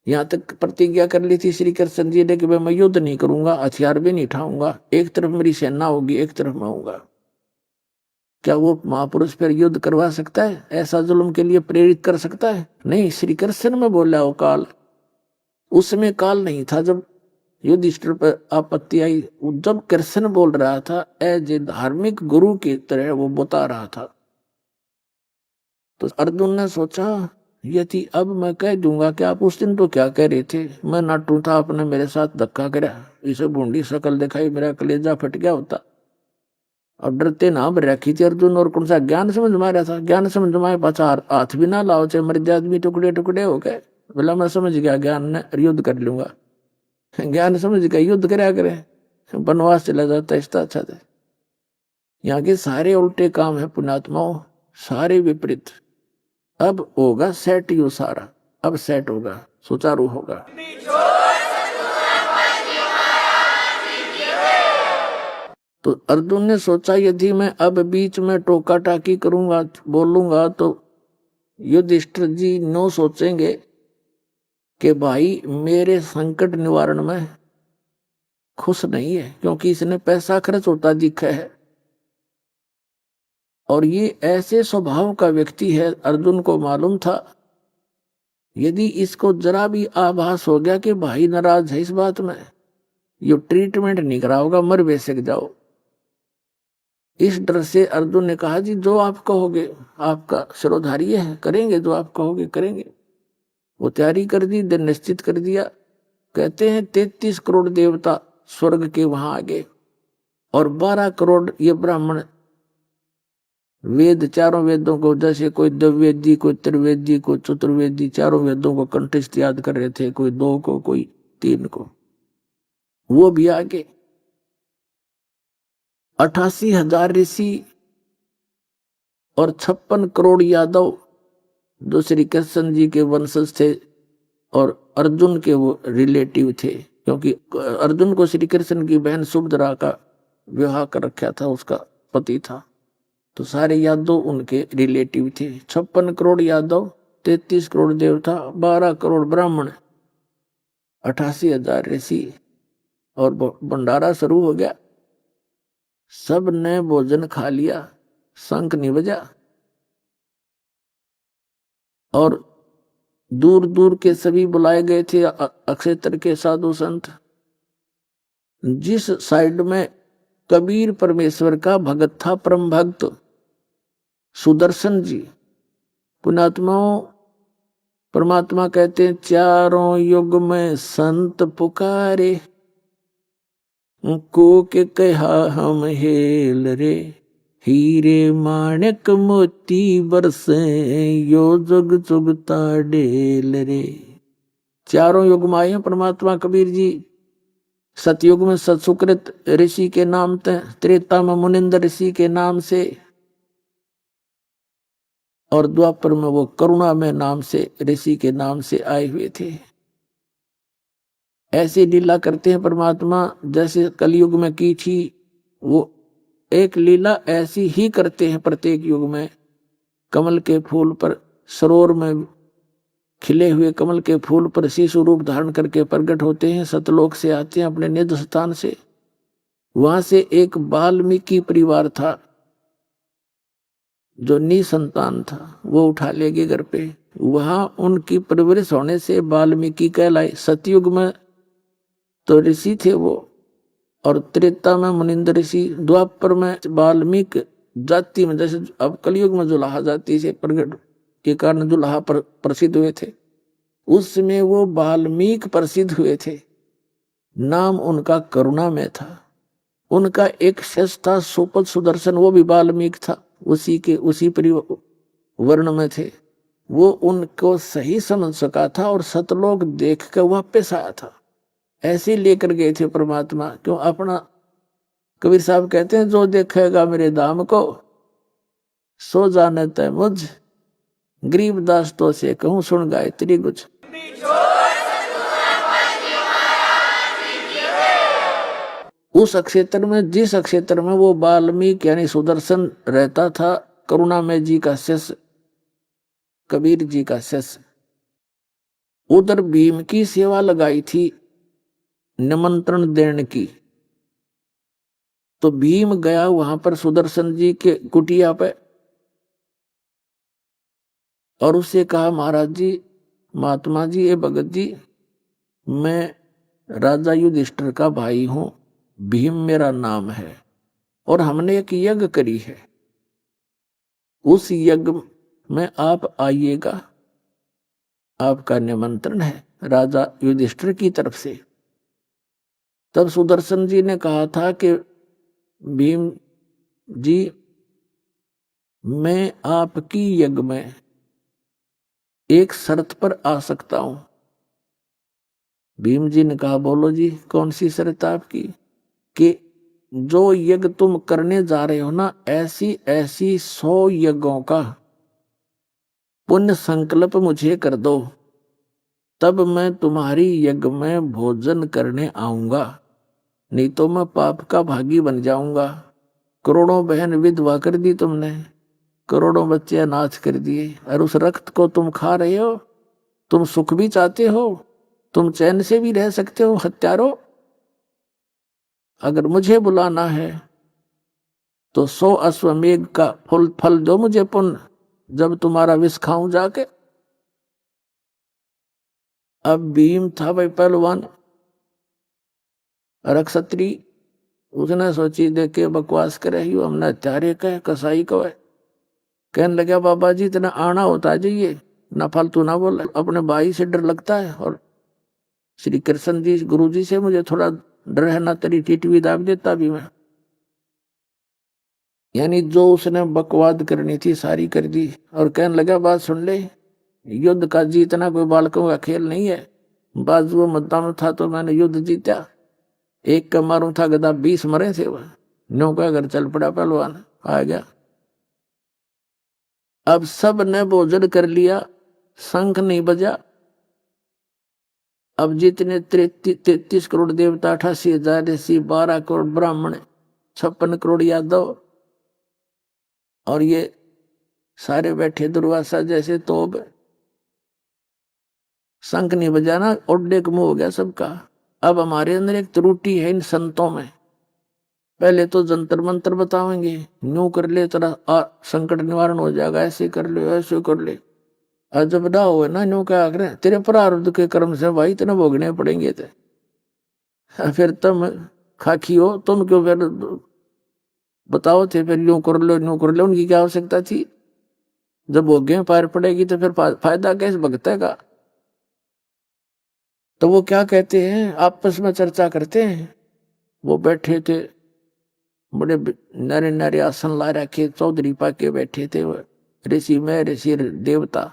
यहाँ तक प्रतिज्ञा कर ली थी श्री कृष्ण जी ने कि मैं युद्ध नहीं करूंगा, हथियार भी नहीं उठाऊंगा, एक तरफ मेरी सेना होगी, एक तरफ मैं होऊंगा। क्या वो महापुरुष फिर युद्ध करवा सकता है? ऐसा जुल्म के लिए प्रेरित कर सकता है? नहीं। श्री कृष्ण में बोला वो काल, उसमें काल नहीं था जब युधिष्ठिर पर आपत्ति आई, जब कृष्ण बोल रहा था एज ए धार्मिक गुरु की तरह वो बता रहा था। तो अर्जुन ने सोचा यदि अब मैं कह दूंगा कि आप उस दिन तो क्या कह रहे थे, मैं नाटू था, आपने मेरे साथ धक्का करा, इसे बूंदी शकल दिखाई, मेरा कलेजा फट गया होता। और डरते ना रखी थी अर्जुन, और कौन सा ज्ञान समझ मारा था, ज्ञान समझ मारे पाछा हाथ भी ना लाओ, चाहे मर आदमी टुकड़े टुकड़े हो गए, बोला मैं समझ गया ज्ञान ने, युद्ध कर लूंगा। ज्ञान समझ गया युद्ध कराया करे, वनवास चला जाता इसका अच्छा था। यहाँ के सारे उल्टे काम है पुण्यात्माओं, सारे विपरीत। अब होगा सेट, यू सारा अब सेट होगा, सुचारू होगा। तो अर्जुन ने सोचा यदि मैं अब बीच में टोका टाकी करूंगा, बोलूंगा, तो युधिष्ठिर जी नो सोचेंगे कि भाई मेरे संकट निवारण में खुश नहीं है, क्योंकि इसने पैसा खर्च होता दिखा है। और ये ऐसे स्वभाव का व्यक्ति है, अर्जुन को मालूम था यदि इसको जरा भी आभास हो गया कि भाई नाराज है इस बात में, ये ट्रीटमेंट नहीं कराओगा, मर बेसक जाओ। इस डर से अर्जुन ने कहा जी जो आप कहोगे, आपका शिरोधार्य है, करेंगे जो आप कहोगे करेंगे। वो तैयारी कर दी, दिन निश्चित कर दिया। कहते हैं 33 करोड़ देवता स्वर्ग के वहां आगे, और 12 करोड़ ये ब्राह्मण वेद, चारों वेदों को, जैसे कोई द्विवेदी, कोई त्रिवेदी, कोई चतुर्वेदी, चारों वेदों को कंठस्थ याद कर रहे थे, कोई 2 को, कोई 3 को, वो भी आगे। 88,000 ऋषि और 56 करोड़ यादव जो श्री कृष्ण जी के वंशज थे और अर्जुन के वो रिलेटिव थे, क्योंकि अर्जुन को श्री कृष्ण की बहन सुभद्रा का विवाह कर रखा था, उसका पति था, तो सारे यादव उनके रिलेटिव थे। 56 करोड़ यादव, 33 करोड़ देवता, 12 करोड़ ब्राह्मण, 88,000 ऋषि, और भंडारा शुरू हो गया। सब ने भोजन खा लिया, शंख नहीं बजा, और दूर दूर के सभी बुलाए गए थे अक्षेत्र के साधु संत। जिस साइड में कबीर परमेश्वर का भगत था, परम भक्त सुदर्शन जी, पुण्यात्माओं परमात्मा कहते हैं चारों युग में संत पुकारे, को के कहा हम हेल रे, हीरे माणक मोती बरसे, यो जुग जुगता डेल रे। चारों युग में आए हैं परमात्मा कबीर जी। सतयुग में सतसुकृत ऋषि के नाम से, त्रेता में मुनिंदर ऋषि के नाम से, और द्वापर में वो करुणा में नाम से ऋषि के नाम से आए हुए थे। ऐसी लीला करते हैं परमात्मा, जैसे कलयुग में की थी वो एक लीला ऐसी ही करते हैं प्रत्येक युग में। कमल के फूल पर, सरोवर में खिले हुए कमल के फूल पर शिशु रूप धारण करके प्रकट होते हैं, सतलोक से आते हैं अपने निज स्थान से। वहां से एक वाल्मीकि परिवार था जो निसंतान था, वो उठा ले गए घर पे, वहां उनकी परवरिश होने से वाल्मीकि कहलाए। सतयुग में तो ऋषि थे वो, और त्रेता में मुनिंद्र ऋषि, द्वापर में वाल्मीकि जाति में, जैसे अब कलयुग में जुलाहा जाति से प्रकट के कारण जुलाहा प्रसिद्ध हुए थे, उस समय वो वाल्मीकि प्रसिद्ध हुए थे। नाम उनका करुणा में था। उनका एक शिष्य था सुपद सुदर्शन, वो भी वाल्मीकि था, उसी परिवर्ण में थे। वो उनको सही समझ सका था और सतलोक देख कर वापस आया था। ऐसे लेकर गए थे परमात्मा। क्यों? अपना कबीर साहब कहते हैं, जो देखेगा मेरे धाम को सो जाने तय मुझ, गरीब दास तो से कहूं सुन गायत्री गुज। उस क्षेत्र में, जिस क्षेत्र में वो वाल्मीकि यानी सुदर्शन रहता था, करुणामय जी का शिष्य, कबीर जी का शिष्य, उधर भीम की सेवा लगाई थी निमंत्रण देने की। तो भीम गया वहां पर सुदर्शन जी के कुटिया पे और उससे कहा, महाराज जी, महात्मा जी, ये भगत जी, मैं राजा युधिष्ठिर का भाई हूं, भीम मेरा नाम है, और हमने एक यज्ञ करी है, उस यज्ञ में आप आइएगा, आपका निमंत्रण है राजा युधिष्ठिर की तरफ से। तब सुदर्शन जी ने कहा था कि भीम जी, मैं आपकी यज्ञ में एक शर्त पर आ सकता हूं। भीम जी ने कहा, बोलो जी, कौन सी शर्त आपकी? कि जो यज्ञ तुम करने जा रहे हो ना, ऐसी ऐसी 100 यज्ञों का पुण्य संकल्प मुझे कर दो, तब मैं तुम्हारी यज्ञ में भोजन करने आऊंगा, नहीं तो मैं पाप का भागी बन जाऊंगा। करोड़ों बहन विधवा कर दी तुमने, करोड़ों बच्चे अनाथ कर दिए, और उस रक्त को तुम खा रहे हो। तुम सुख भी चाहते हो, तुम चैन से भी रह सकते हो, हत्यारो। अगर मुझे बुलाना है तो 100 अश्वमेघ का फल दो मुझे पुण्य, जब तुम्हारा विष खाऊं जाके। अब भीम था भाई पहलवान, क्षत्रिय, उसने सोची, देखे बकवास करे ही, हमने हत्यारे कहे, कसाई को है। कहने लगा, बाबा जी, इतना आना होता जाइए, ना फालतू ना बोले। अपने भाई से डर लगता है, और श्री कृष्ण जी गुरु जी से मुझे थोड़ा डर है, ना तेरी टीटवी दाब देता भी मैं। यानी जो उसने बकवाद करनी थी सारी कर दी, और कहने लगा, बात सुन ले, युद्ध का जीतना कोई बालकों का खेल नहीं है। बाजू मुद्दा में था तो मैंने युद्ध जीता, एक का मारूं था गदा 20 मरे थे। वह नो का घर चल पड़ा, पहलवान आ गया। अब सब ने भोजन कर लिया, शंख नहीं बजा। अब जितने 33 करोड़ देवता, 88,000 ऋषि, 12 करोड़ ब्राह्मण, 56 करोड़ यादव, और ये सारे बैठे दुर्वासा जैसे तोब। शंख नहीं बजाना, ओड्डे का मुंह हो गया सबका। अब हमारे अंदर एक त्रुटि है इन संतों में। पहले तो जंतर मंत्र बतावेंगे, यूं कर ले तेरा संकट निवारण हो जाएगा, ऐसे कर ले, ऐसे कर ले। और जब ना हो ना, यूं क्या करें, तेरे प्रारब्ध के कर्म से भाई तेने भोगने पड़ेंगे थे। फिर तुम खाकी हो, तुम क्यों फिर बताओ थे, फिर यूं कर लो, यूं कर लो। उनकी क्या आवश्यकता थी? जब भोगे पार पड़ेगी तो फिर फायदा कैसे भगते का? तो वो क्या कहते हैं, आपस में चर्चा करते हैं। वो बैठे थे, बड़े नारे नारे आसन ला रखे, चौधरी पाके बैठे थे, ऋषि में ऋषि देवता।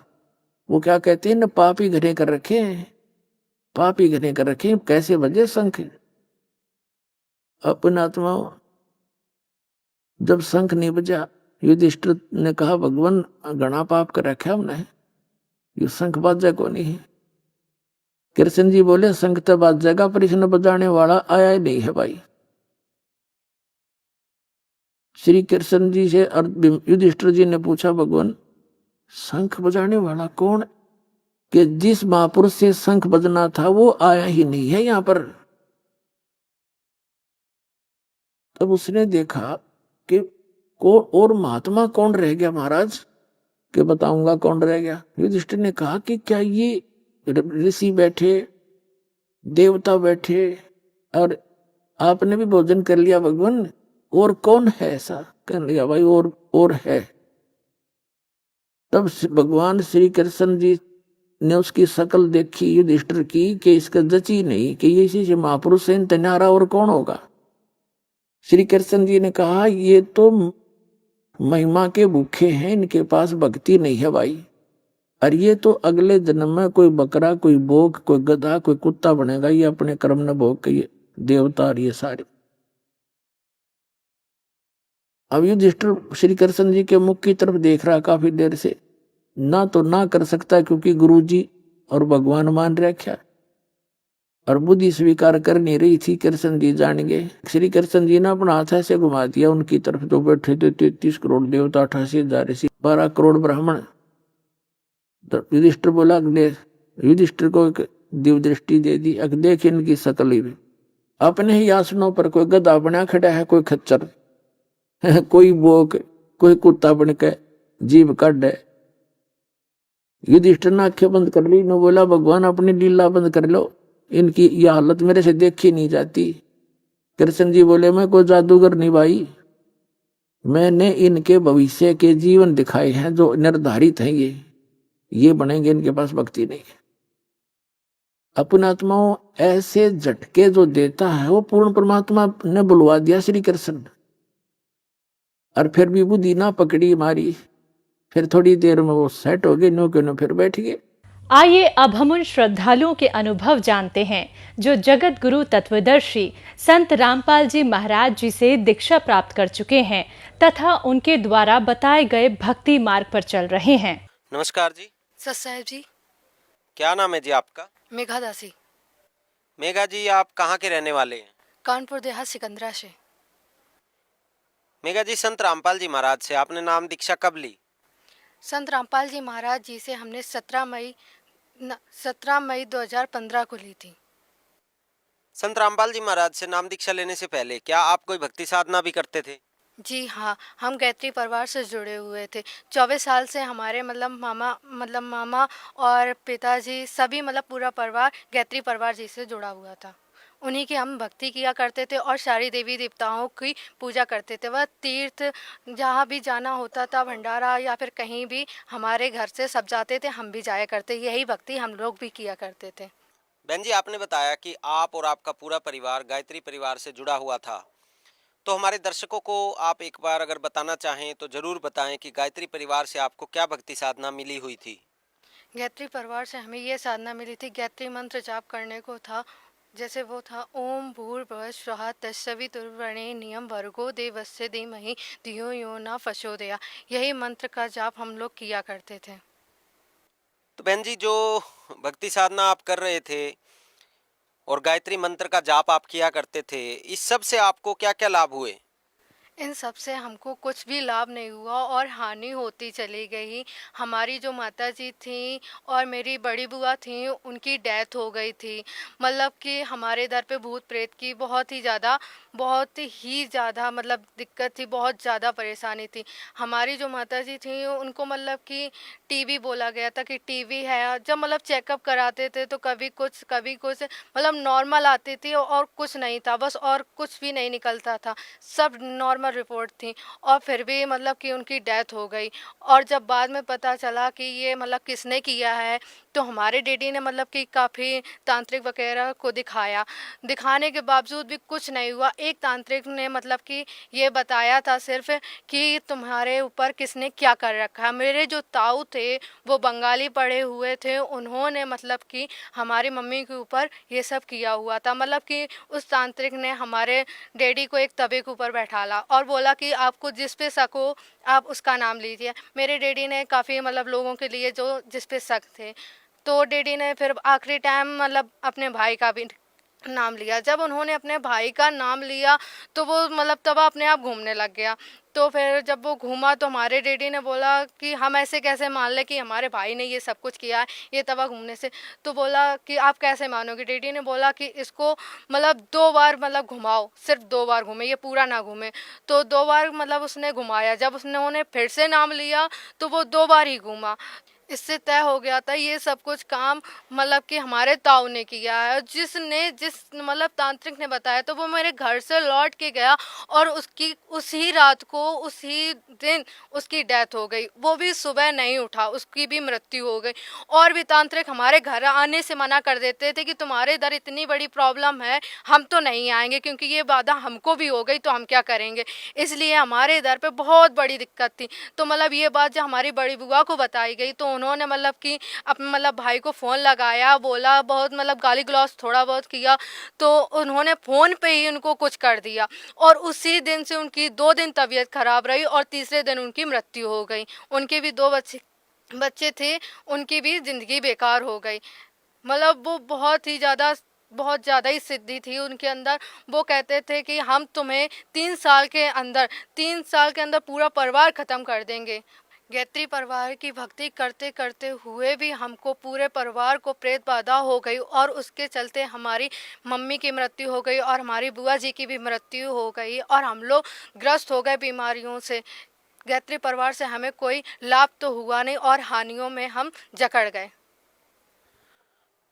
वो क्या कहते हैं, न पाप ही घने कर रखे हैं, पाप ही घने कर रखे, कैसे बजे शंख? अपना आत्मा जब शंख नहीं बजा, युधिष्ठिर ने कहा, भगवान घना पाप कर रखा हमने, ये शंख बाजा को नहीं है। कृष्ण जी बोले, शंख तो बाजेगा, पर इसने बजाने वाला आया ही नहीं है भाई। श्री कृष्ण जी से युधिष्ठिर जी ने पूछा, भगवान शंख बजाने वाला कौन? कि जिस महापुरुष से शंख बजना था वो आया ही नहीं है यहां पर। तब उसने देखा कि और महात्मा कौन रह गया महाराज, कि बताऊंगा कौन रह गया। युधिष्ठिर ने कहा कि क्या ये ऋषि बैठे, देवता बैठे और आपने भी भोजन कर लिया भगवान, और कौन है ऐसा? कहने लगा भाई और है। तब भगवान श्री कृष्ण जी ने उसकी शकल देखी युधिष्ठिर की कि इसका जची नहीं, कि ये इसी से महापुरुष है, तन्यारा और कौन होगा। श्री कृष्ण जी ने कहा ये तो महिमा के भूखे हैं, इनके पास भक्ति नहीं है भाई, और ये तो अगले जन्म में कोई बकरा, कोई बोक, कोई गधा, कोई कुत्ता बनेगा, ये अपने कर्म न भोग के ये देवता और ये सारे। अब युधिष्ठिर श्री कृष्ण जी के मुख की तरफ देख रहा काफी देर से, ना तो ना कर सकता क्योंकि गुरुजी और भगवान मान रखा, और बुद्धि स्वीकार कर नहीं रही थी। कृष्ण जी जान गए। श्री कृष्ण जी ने अपना हाथ ऐसे घुमा दिया उनकी तरफ, जो बैठे थे 33 करोड़ देवता, 88,000 ऋषि, 12 करोड़ ब्राह्मण। युधिष्ठिर बोला, युधिष्ठिर को एक दिव्य दृष्टि दे दी, अग देख इनकी शकल ही अपने ही आसनों पर कोई गधा बना खड़ा है, कोई खच्चर कोई बोक, कोई कुत्ता बन के जीभ काट है। युधिष्ठिर ने आंखें बंद कर ली, ने बोला भगवान अपनी लीला बंद कर लो, इनकी यह हालत मेरे से देखी नहीं जाती। कृष्ण जी बोले मैं कोई जादूगर नहीं भाई, मैंने इनके भविष्य के जीवन दिखाए हैं जो निर्धारित हैं, ये बनेंगे, इनके पास भक्ति नहीं है। अपने आत्माओं ऐसे झटके जो देता है वो पूर्ण परमात्मा ने बुलवा दिया श्री कृष्ण, और फिर भी बुद्धि ना पकड़ी मारी। फिर थोड़ी देर में वो सेट हो गए, नो के नो फिर बैठ गए। आइए अब हम उन श्रद्धालुओं के अनुभव जानते हैं जो जगत गुरु तत्वदर्शी संत रामपाल जी महाराज जी से दीक्षा प्राप्त कर चुके हैं तथा उनके द्वारा बताए गए भक्ति मार्ग पर चल रहे हैं। नमस्कार जी। सत साहेब जी। क्या नाम है जी आपका? मेघा दासी। मेघा जी, आप कहाँ के रहने वाले हैं? कानपुर देहात सिकंदरा से। मेघा जी, संत रामपाल जी महाराज से आपने नाम दीक्षा कब ली? संत रामपाल जी महाराज जी से हमने 17 मई 2015 को ली थी। संत रामपाल जी महाराज से नाम दीक्षा लेने से पहले क्या आप कोई भक्ति साधना भी करते थे? जी हाँ, हम गायत्री परिवार से जुड़े हुए थे। 24 साल से हमारे मामा और पिताजी सभी पूरा परिवार गायत्री परिवार जी से जुड़ा हुआ था। उन्हीं की हम भक्ति किया करते थे और सारी देवी देवताओं की पूजा करते थे। वह तीर्थ जहाँ भी जाना होता था, भंडारा या फिर कहीं भी, हमारे घर से सब जाते थे, हम भी जाया करते, यही भक्ति हम लोग भी किया करते थे। बहन जी, आपने बताया कि आप और आपका पूरा परिवार गायत्री परिवार से जुड़ा हुआ था, तो हमारे दर्शकों को आप एक बार अगर बताना चाहें तो जरूर बताएं कि गायत्री परिवार से आपको क्या भक्ति साधना मिली हुई थी। गायत्री परिवार से हमें ये साधना मिली थी, गायत्री मंत्र जाप करने को था। जैसे वो था ओम भूर्भुवः स्वः तत्सवितुर्वरेण्यं भर्गो देवस्य धीमहि धियो यो न प्रचोदयात्, यही मंत्र का जाप हम लोग किया करते थे। तो बहन जी, जो भक्ति साधना आप कर रहे थे और गायत्री मंत्र का जाप आप किया करते थे, इस सब से आपको क्या क्या लाभ हुए? इन सब से हमको कुछ भी लाभ नहीं हुआ और हानि होती चली गई। हमारी जो माता जी थी और मेरी बड़ी बुआ थी, उनकी डेथ हो गई थी। कि हमारे दर पे भूत प्रेत की बहुत ही ज़्यादा दिक्कत थी, बहुत ज़्यादा परेशानी थी। हमारी जो माता जी थी उनको कि टीबी बोला गया था कि टीबी है। जब चेकअप कराते थे तो कभी कुछ नॉर्मल आती थी और कुछ नहीं था, बस, और कुछ भी नहीं निकलता था, सब नॉर्मल रिपोर्ट थी। और फिर भी कि उनकी डेथ हो गई। और जब बाद में पता चला कि ये किसने किया है, तो हमारे डैडी ने कि काफ़ी तांत्रिक वगैरह को दिखाने के बावजूद भी कुछ नहीं हुआ। एक तांत्रिक ने कि ये बताया था सिर्फ कि तुम्हारे ऊपर किसने क्या कर रखा है। मेरे जो ताऊ थे वो बंगाली पढ़े हुए थे, उन्होंने कि हमारी मम्मी के ऊपर ये सब किया हुआ था। कि उस तांत्रिक ने हमारे डैडी को एक तवे के ऊपर बैठाला और बोला कि आपको जिस पे शक हो आप उसका नाम लीजिए। मेरे डैडी ने काफ़ी लोगों के लिए जो जिस पे शक थे, तो डैडी ने फिर आखिरी टाइम अपने भाई का भी नाम लिया। जब उन्होंने अपने भाई का नाम लिया तो वो मतलब तब अपने आप घूमने लग गया। तो फिर जब वो घूमा तो हमारे डैडी ने बोला कि हम ऐसे कैसे मान लें कि हमारे भाई ने ये सब कुछ किया है, ये तवा घूमने से। तो बोला कि आप कैसे मानोगे? डैडी ने बोला कि इसको मतलब 2 बार मतलब घुमाओ, सिर्फ 2 बार घूमे, ये पूरा ना घूमे। तो 2 बार मतलब उसने घुमाया। जब उन्होंने फिर से नाम लिया तो वो 2 बार ही घूमा। इससे तय हो गया था ये सब कुछ काम मतलब कि हमारे ताऊ ने किया है। जिस मतलब तांत्रिक ने बताया तो वो मेरे घर से लौट के गया और उसकी उसी रात को उसी दिन उसकी डेथ हो गई। वो भी सुबह नहीं उठा, उसकी भी मृत्यु हो गई। और भी तांत्रिक हमारे घर आने से मना कर देते थे कि तुम्हारे इधर इतनी बड़ी प्रॉब्लम है, हम तो नहीं आएंगे क्योंकि ये बाधा हमको भी हो गई तो हम क्या करेंगे। इसलिए हमारे इधर पे बहुत बड़ी दिक्कत थी। तो मतलब ये बात जब हमारी बड़ी बुआ को बताई गई तो उन्होंने मतलब कि अपने मतलब भाई को फ़ोन लगाया, बोला, बहुत मतलब गाली गलौज थोड़ा बहुत किया। तो उन्होंने फ़ोन पे ही उनको कुछ कर दिया और उसी दिन से उनकी 2 दिन तबीयत ख़राब रही और तीसरे दिन उनकी मृत्यु हो गई। उनके भी 2 बच्चे थे, उनकी भी ज़िंदगी बेकार हो गई। मतलब वो बहुत ज़्यादा ही सिद्धि थी उनके अंदर। वो कहते थे कि हम तुम्हें 3 साल के अंदर पूरा परिवार ख़त्म कर देंगे। गायत्री परिवार की भक्ति करते करते हुए भी हमको पूरे परिवार को प्रेत बाधा हो गई और उसके चलते हमारी मम्मी की मृत्यु हो गई और हमारी बुआ जी की भी मृत्यु हो गई और हम लोग ग्रस्त हो गए बीमारियों से। गायत्री परिवार से हमें कोई लाभ तो हुआ नहीं और हानियों में हम जकड़ गए।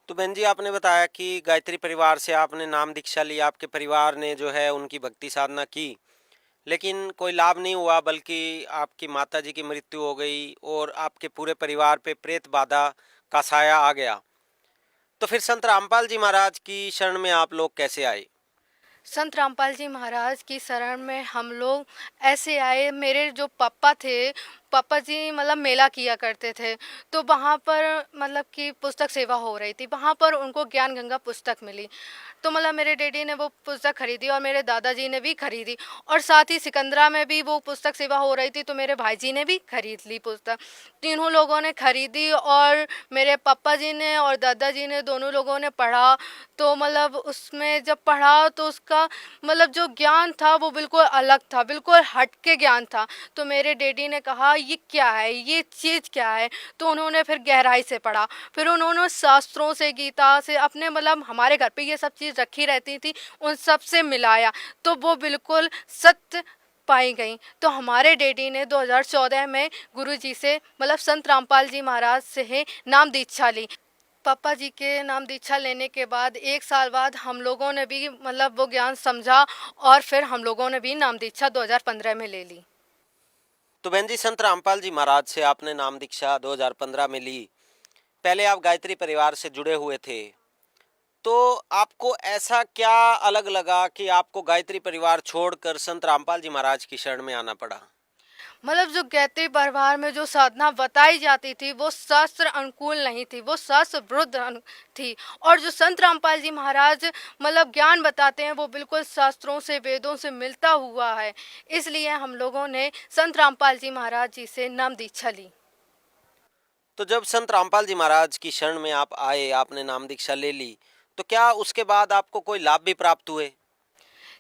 तो बहन जी, आपने बताया कि गायत्री परिवार से आपने नाम दीक्षा ली, आपके परिवार ने जो है उनकी भक्ति साधना की, लेकिन कोई लाभ नहीं हुआ, बल्कि आपकी माता जी की मृत्यु हो गई और आपके पूरे परिवार पे प्रेत बाधा का साया आ गया। तो फिर संत रामपाल जी महाराज की शरण में आप लोग कैसे आए? संत रामपाल जी महाराज की शरण में हम लोग ऐसे आए। मेरे जो पापा थे, पापा जी मतलब मेला किया करते थे। तो वहाँ पर मतलब कि पुस्तक सेवा हो रही थी, वहाँ पर उनको ज्ञान गंगा पुस्तक मिली। तो मतलब मेरे डैडी ने वो पुस्तक खरीदी और मेरे दादाजी ने भी खरीदी और साथ ही सिकंदरा में भी वो पुस्तक सेवा हो रही थी तो मेरे भाई जी ने भी खरीद ली पुस्तक। तीनों लोगों ने खरीदी और मेरे पापा जी ने और दादाजी ने दोनों लोगों ने पढ़ा। तो मतलब उसमें जब पढ़ा तो उसका मतलब जो ज्ञान था वो बिल्कुल अलग था, बिल्कुल हट के ज्ञान था। तो मेरे डैडी ने कहा ये क्या है, ये चीज़ क्या है? तो उन्होंने फिर गहराई से पढ़ा। फिर उन्होंने शास्त्रों से, गीता से, अपने मतलब हमारे घर पे ये सब चीज़ रखी रहती थी, उन सब से मिलाया तो वो बिल्कुल सत्य पाई गई। तो हमारे डैडी ने 2014 में गुरुजी से मतलब संत रामपाल जी महाराज से नाम दीक्षा ली। पापा जी के नाम दीक्षा लेने के बाद 1 साल बाद हम लोगों ने भी मतलब वो ज्ञान समझा और फिर हम लोगों ने भी नाम दीक्षा 2015 में ले ली। तो बहन जी, संत रामपाल जी महाराज से आपने नाम दीक्षा 2015 में ली। पहले आप गायत्री परिवार से जुड़े हुए थे, तो आपको ऐसा क्या अलग लगा कि आपको गायत्री परिवार छोड़कर संत रामपाल जी महाराज की शरण में आना पड़ा? मतलब जो गायत्री परिवार में जो साधना बताई जाती थी वो शास्त्र अनुकूल नहीं थी, वो शास्त्र विरुद्ध थी। और जो संत रामपाल जी महाराज मतलब ज्ञान बताते हैं वो बिल्कुल शास्त्रों से, वेदों से मिलता हुआ है। इसलिए हम लोगों ने संत रामपाल जी महाराज जी से नाम दीक्षा ली। तो जब संत रामपाल जी महाराज की शरण में आप आए, आपने नाम दीक्षा ले ली, तो क्या उसके बाद आपको कोई लाभ भी प्राप्त हुए?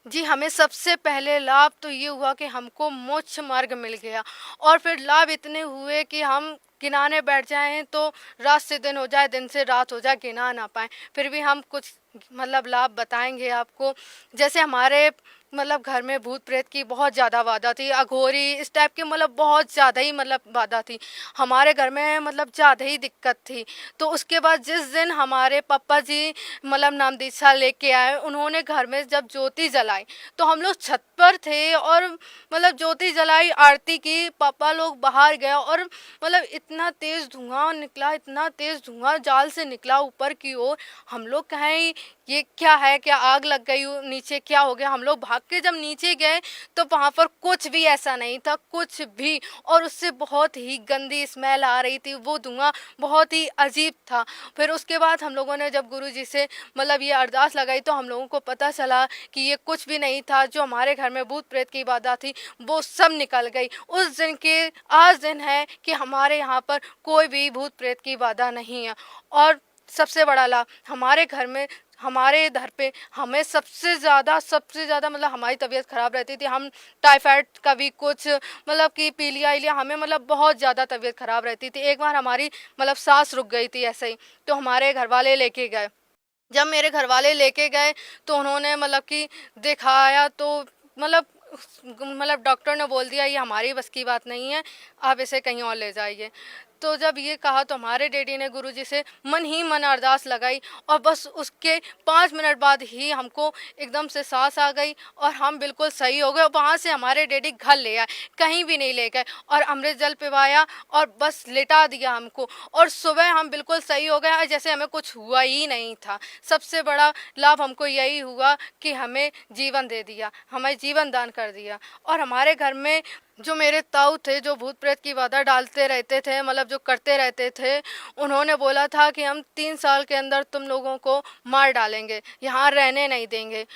जी, हमें सबसे पहले लाभ तो ये हुआ कि हमको मोक्ष मार्ग मिल गया और फिर लाभ इतने हुए कि हम गिनाने बैठ जाएं तो रात से दिन हो जाए, दिन से रात हो जाए, गिना ना पाएँ। फिर भी हम कुछ मतलब लाभ बताएंगे आपको। जैसे हमारे मतलब घर में भूत प्रेत की बहुत ज़्यादा बाधा थी, अघोरी इस टाइप के मतलब बहुत ज़्यादा ही मतलब बाधा थी हमारे घर में, मतलब ज़्यादा ही दिक्कत थी। तो उसके बाद जिस दिन हमारे पापा जी मतलब नाम दीक्षा लेके आए, उन्होंने घर में जब ज्योति जलाई तो हम लोग छत पर थे और मतलब ज्योति जलाई, आरती की, पापा लोग बाहर गए और मतलब इतना तेज़ धुआं निकला, इतना तेज़ धुआं जाल से निकला ऊपर की ओर। हम लोग कहें ये क्या है, क्या आग लग गई, नीचे क्या हो गया? हम लोग भाग के जब नीचे गए तो वहाँ पर कुछ भी ऐसा नहीं था, कुछ भी। और उससे बहुत ही गंदी स्मेल आ रही थी, वो धुआं बहुत ही अजीब था। फिर उसके बाद हम लोगों ने जब गुरुजी से मतलब ये अरदास लगाई तो हम लोगों को पता चला कि ये कुछ भी नहीं था, जो हमारे घर में भूत प्रेत की बाधा थी वो सब निकल गई। उस दिन के आज दिन है कि हमारे यहाँ पर कोई भी भूत प्रेत की बाधा नहीं है। और सबसे बड़ा लाभ, हमारे घर में हमारे इधर पे हमें सबसे ज़्यादा मतलब हमारी तबीयत ख़राब रहती थी। हम टाइफाइड, कभी कुछ मतलब कि पीलिया इलिया, हमें मतलब बहुत ज़्यादा तबीयत ख़राब रहती थी। एक बार हमारी मतलब सांस रुक गई थी ऐसे ही, तो हमारे घर वाले लेके गए। जब मेरे घर वाले लेके गए तो उन्होंने मतलब कि दिखाया, तो मतलब डॉक्टर ने बोल दिया ये हमारी बस की बात नहीं है, आप इसे कहीं और ले जाइए। तो जब ये कहा तो हमारे डैडी ने गुरुजी से मन ही मन अरदास लगाई, और बस उसके 5 मिनट बाद ही हमको एकदम से सांस आ गई और हम बिल्कुल सही हो गए। वहाँ से हमारे डैडी घर ले आए, कहीं भी नहीं ले गए, और अमृत जल पिवाया और बस लिटा दिया हमको, और सुबह हम बिल्कुल सही हो गए, जैसे हमें कुछ हुआ ही नहीं था। सबसे बड़ा लाभ हमको यही हुआ कि हमें जीवन दे दिया, हमें जीवन दान कर दिया। और हमारे घर में जो मेरे ताऊ थे, जो भूत प्रेत की बाधा डालते रहते थे, मतलब जो करते रहते थे, उन्होंने बोला था कि हम 3 साल के अंदर तुम लोगों को मार डालेंगे, यहाँ रहने नहीं देंगे।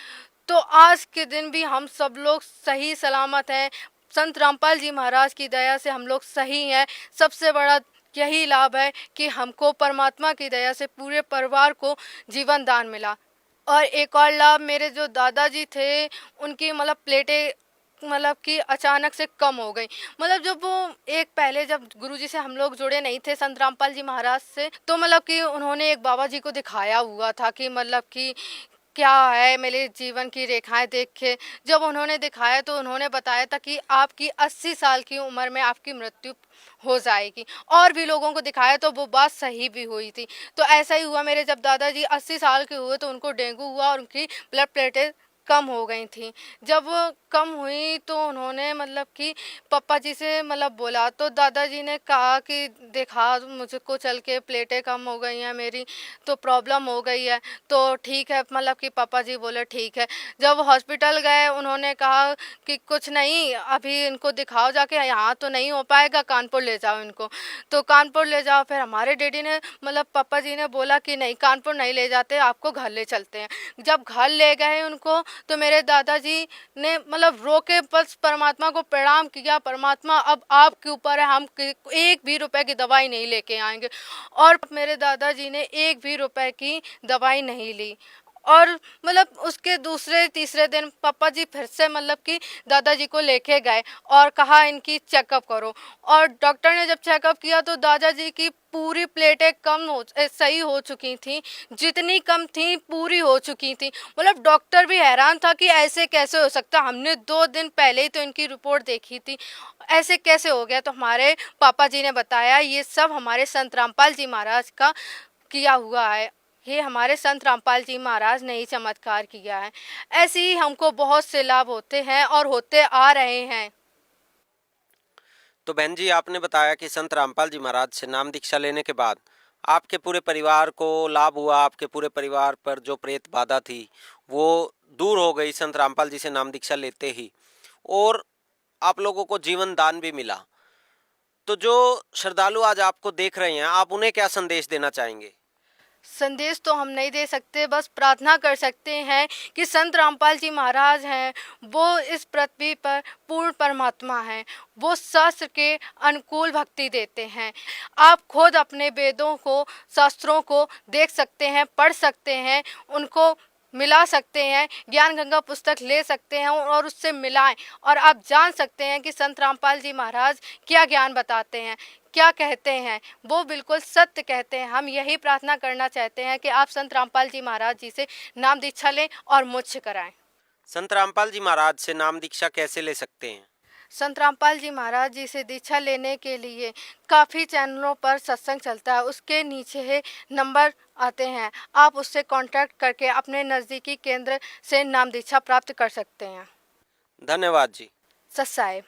तो आज के दिन भी हम सब लोग सही सलामत हैं। संत रामपाल जी महाराज की दया से हम लोग सही हैं। सबसे बड़ा यही लाभ है कि हमको परमात्मा की दया से पूरे परिवार को जीवन दान मिला। और एक और लाभ, मेरे जो दादाजी थे उनकी मतलब प्लेटें मतलब कि अचानक से कम हो गई। मतलब जब वो एक पहले जब गुरुजी से हम लोग जुड़े नहीं थे संत रामपाल जी महाराज से, तो मतलब कि उन्होंने एक बाबा जी को दिखाया हुआ था कि मतलब कि क्या है मेरे जीवन की रेखाएं देख के। जब उन्होंने दिखाया तो उन्होंने बताया था कि आपकी 80 साल की उम्र में आपकी मृत्यु हो जाएगी। और भी लोगों को दिखाया तो वो बात सही भी हुई थी। तो ऐसा ही हुआ, मेरे जब दादाजी 80 साल के हुए तो उनको डेंगू हुआ और उनकी ब्लड प्लेटें कम हो गई थी। जब वो कम हुई तो उन्होंने मतलब कि पापा जी से मतलब बोला, तो दादाजी ने कहा कि देखा मुझको चल के प्लेटें कम हो गई हैं मेरी, तो प्रॉब्लम हो गई है। तो ठीक है, मतलब कि पापा जी बोले ठीक है। जब हॉस्पिटल गए उन्होंने कहा कि कुछ नहीं, अभी इनको दिखाओ जाके, यहाँ तो नहीं हो पाएगा, कानपुर ले जाओ इनको। तो कानपुर ले जाओ। फिर हमारे डैडी ने मतलब पापा जी ने बोला कि नहीं, कानपुर नहीं ले जाते, आपको घर ले चलते हैं। जब घर ले गए उनको तो मेरे दादाजी ने मतलब रो के बस परमात्मा को प्रणाम किया, परमात्मा अब आपके ऊपर है, हम एक भी रुपए की दवाई नहीं लेके आएंगे। और मेरे दादाजी ने एक भी रुपए की दवाई नहीं ली। और मतलब उसके दूसरे तीसरे दिन पापा जी फिर से मतलब कि दादाजी को लेके गए और कहा इनकी चेकअप करो। और डॉक्टर ने जब चेकअप किया तो दादाजी की पूरी प्लेटें सही हो चुकी थी, जितनी कम थी पूरी हो चुकी थी। मतलब डॉक्टर भी हैरान था कि ऐसे कैसे हो सकता, हमने 2 दिन पहले ही तो इनकी रिपोर्ट देखी थी, ऐसे कैसे हो गया। तो हमारे पापा जी ने बताया ये सब हमारे संत रामपाल जी महाराज का किया हुआ है, ये हमारे संत रामपाल जी महाराज ने ही चमत्कार किया है। ऐसे ही हमको बहुत से लाभ होते हैं और होते आ रहे हैं। तो बहन जी, आपने बताया कि संत रामपाल जी महाराज से नाम दीक्षा लेने के बाद आपके पूरे परिवार को लाभ हुआ, आपके पूरे परिवार पर जो प्रेत बाधा थी वो दूर हो गई संत रामपाल जी से नाम दीक्षा लेते ही, और आप लोगों को जीवन दान भी मिला। तो जो श्रद्धालु आज आपको देख रहे हैं, आप उन्हें क्या संदेश देना चाहेंगे? संदेश तो हम नहीं दे सकते, बस प्रार्थना कर सकते हैं कि संत रामपाल जी महाराज हैं, वो इस पृथ्वी पर पूर्ण परमात्मा हैं, वो शास्त्र के अनुकूल भक्ति देते हैं। आप खुद अपने वेदों को, शास्त्रों को देख सकते हैं, पढ़ सकते हैं, उनको मिला सकते हैं, ज्ञान गंगा पुस्तक ले सकते हैं और उससे मिलाएं, और आप जान सकते हैं कि संत रामपाल जी महाराज क्या ज्ञान बताते हैं, क्या कहते हैं, वो बिल्कुल सत्य कहते हैं। हम यही प्रार्थना करना चाहते हैं कि आप संत रामपाल जी महाराज जी से नाम दीक्षा लें और मोक्ष कराएं। संत रामपाल जी महाराज से नाम दीक्षा कैसे ले सकते हैं? संत रामपाल जी महाराज जी से दीक्षा लेने के लिए काफ़ी चैनलों पर सत्संग चलता है, उसके नीचे नंबर आते हैं, आप उससे कांटेक्ट करके अपने नज़दीकी केंद्र से नाम दीक्षा प्राप्त कर सकते हैं। धन्यवाद जी। सत साहिब।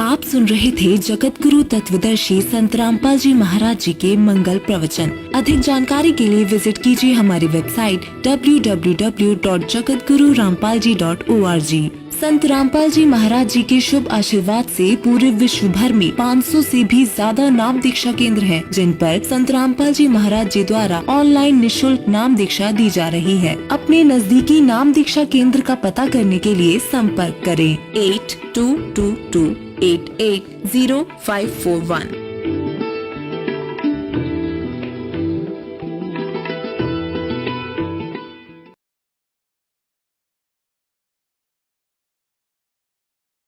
आप सुन रहे थे जगत गुरु तत्वदर्शी संत रामपाल जी महाराज जी के मंगल प्रवचन। अधिक जानकारी के लिए विजिट कीजिए हमारी वेबसाइट www.jagatgururampalji.org। संत रामपाल जी महाराज जी के शुभ आशीर्वाद से पूरे विश्व भर में 500 से भी ज्यादा नाम दीक्षा केंद्र हैं, जिन पर संत रामपाल जी महाराज जी द्वारा ऑनलाइन निशुल्क नाम दीक्षा दी जा रही है। अपने नजदीकी नाम दीक्षा केंद्र का पता करने के लिए संपर्क करें 8222880541।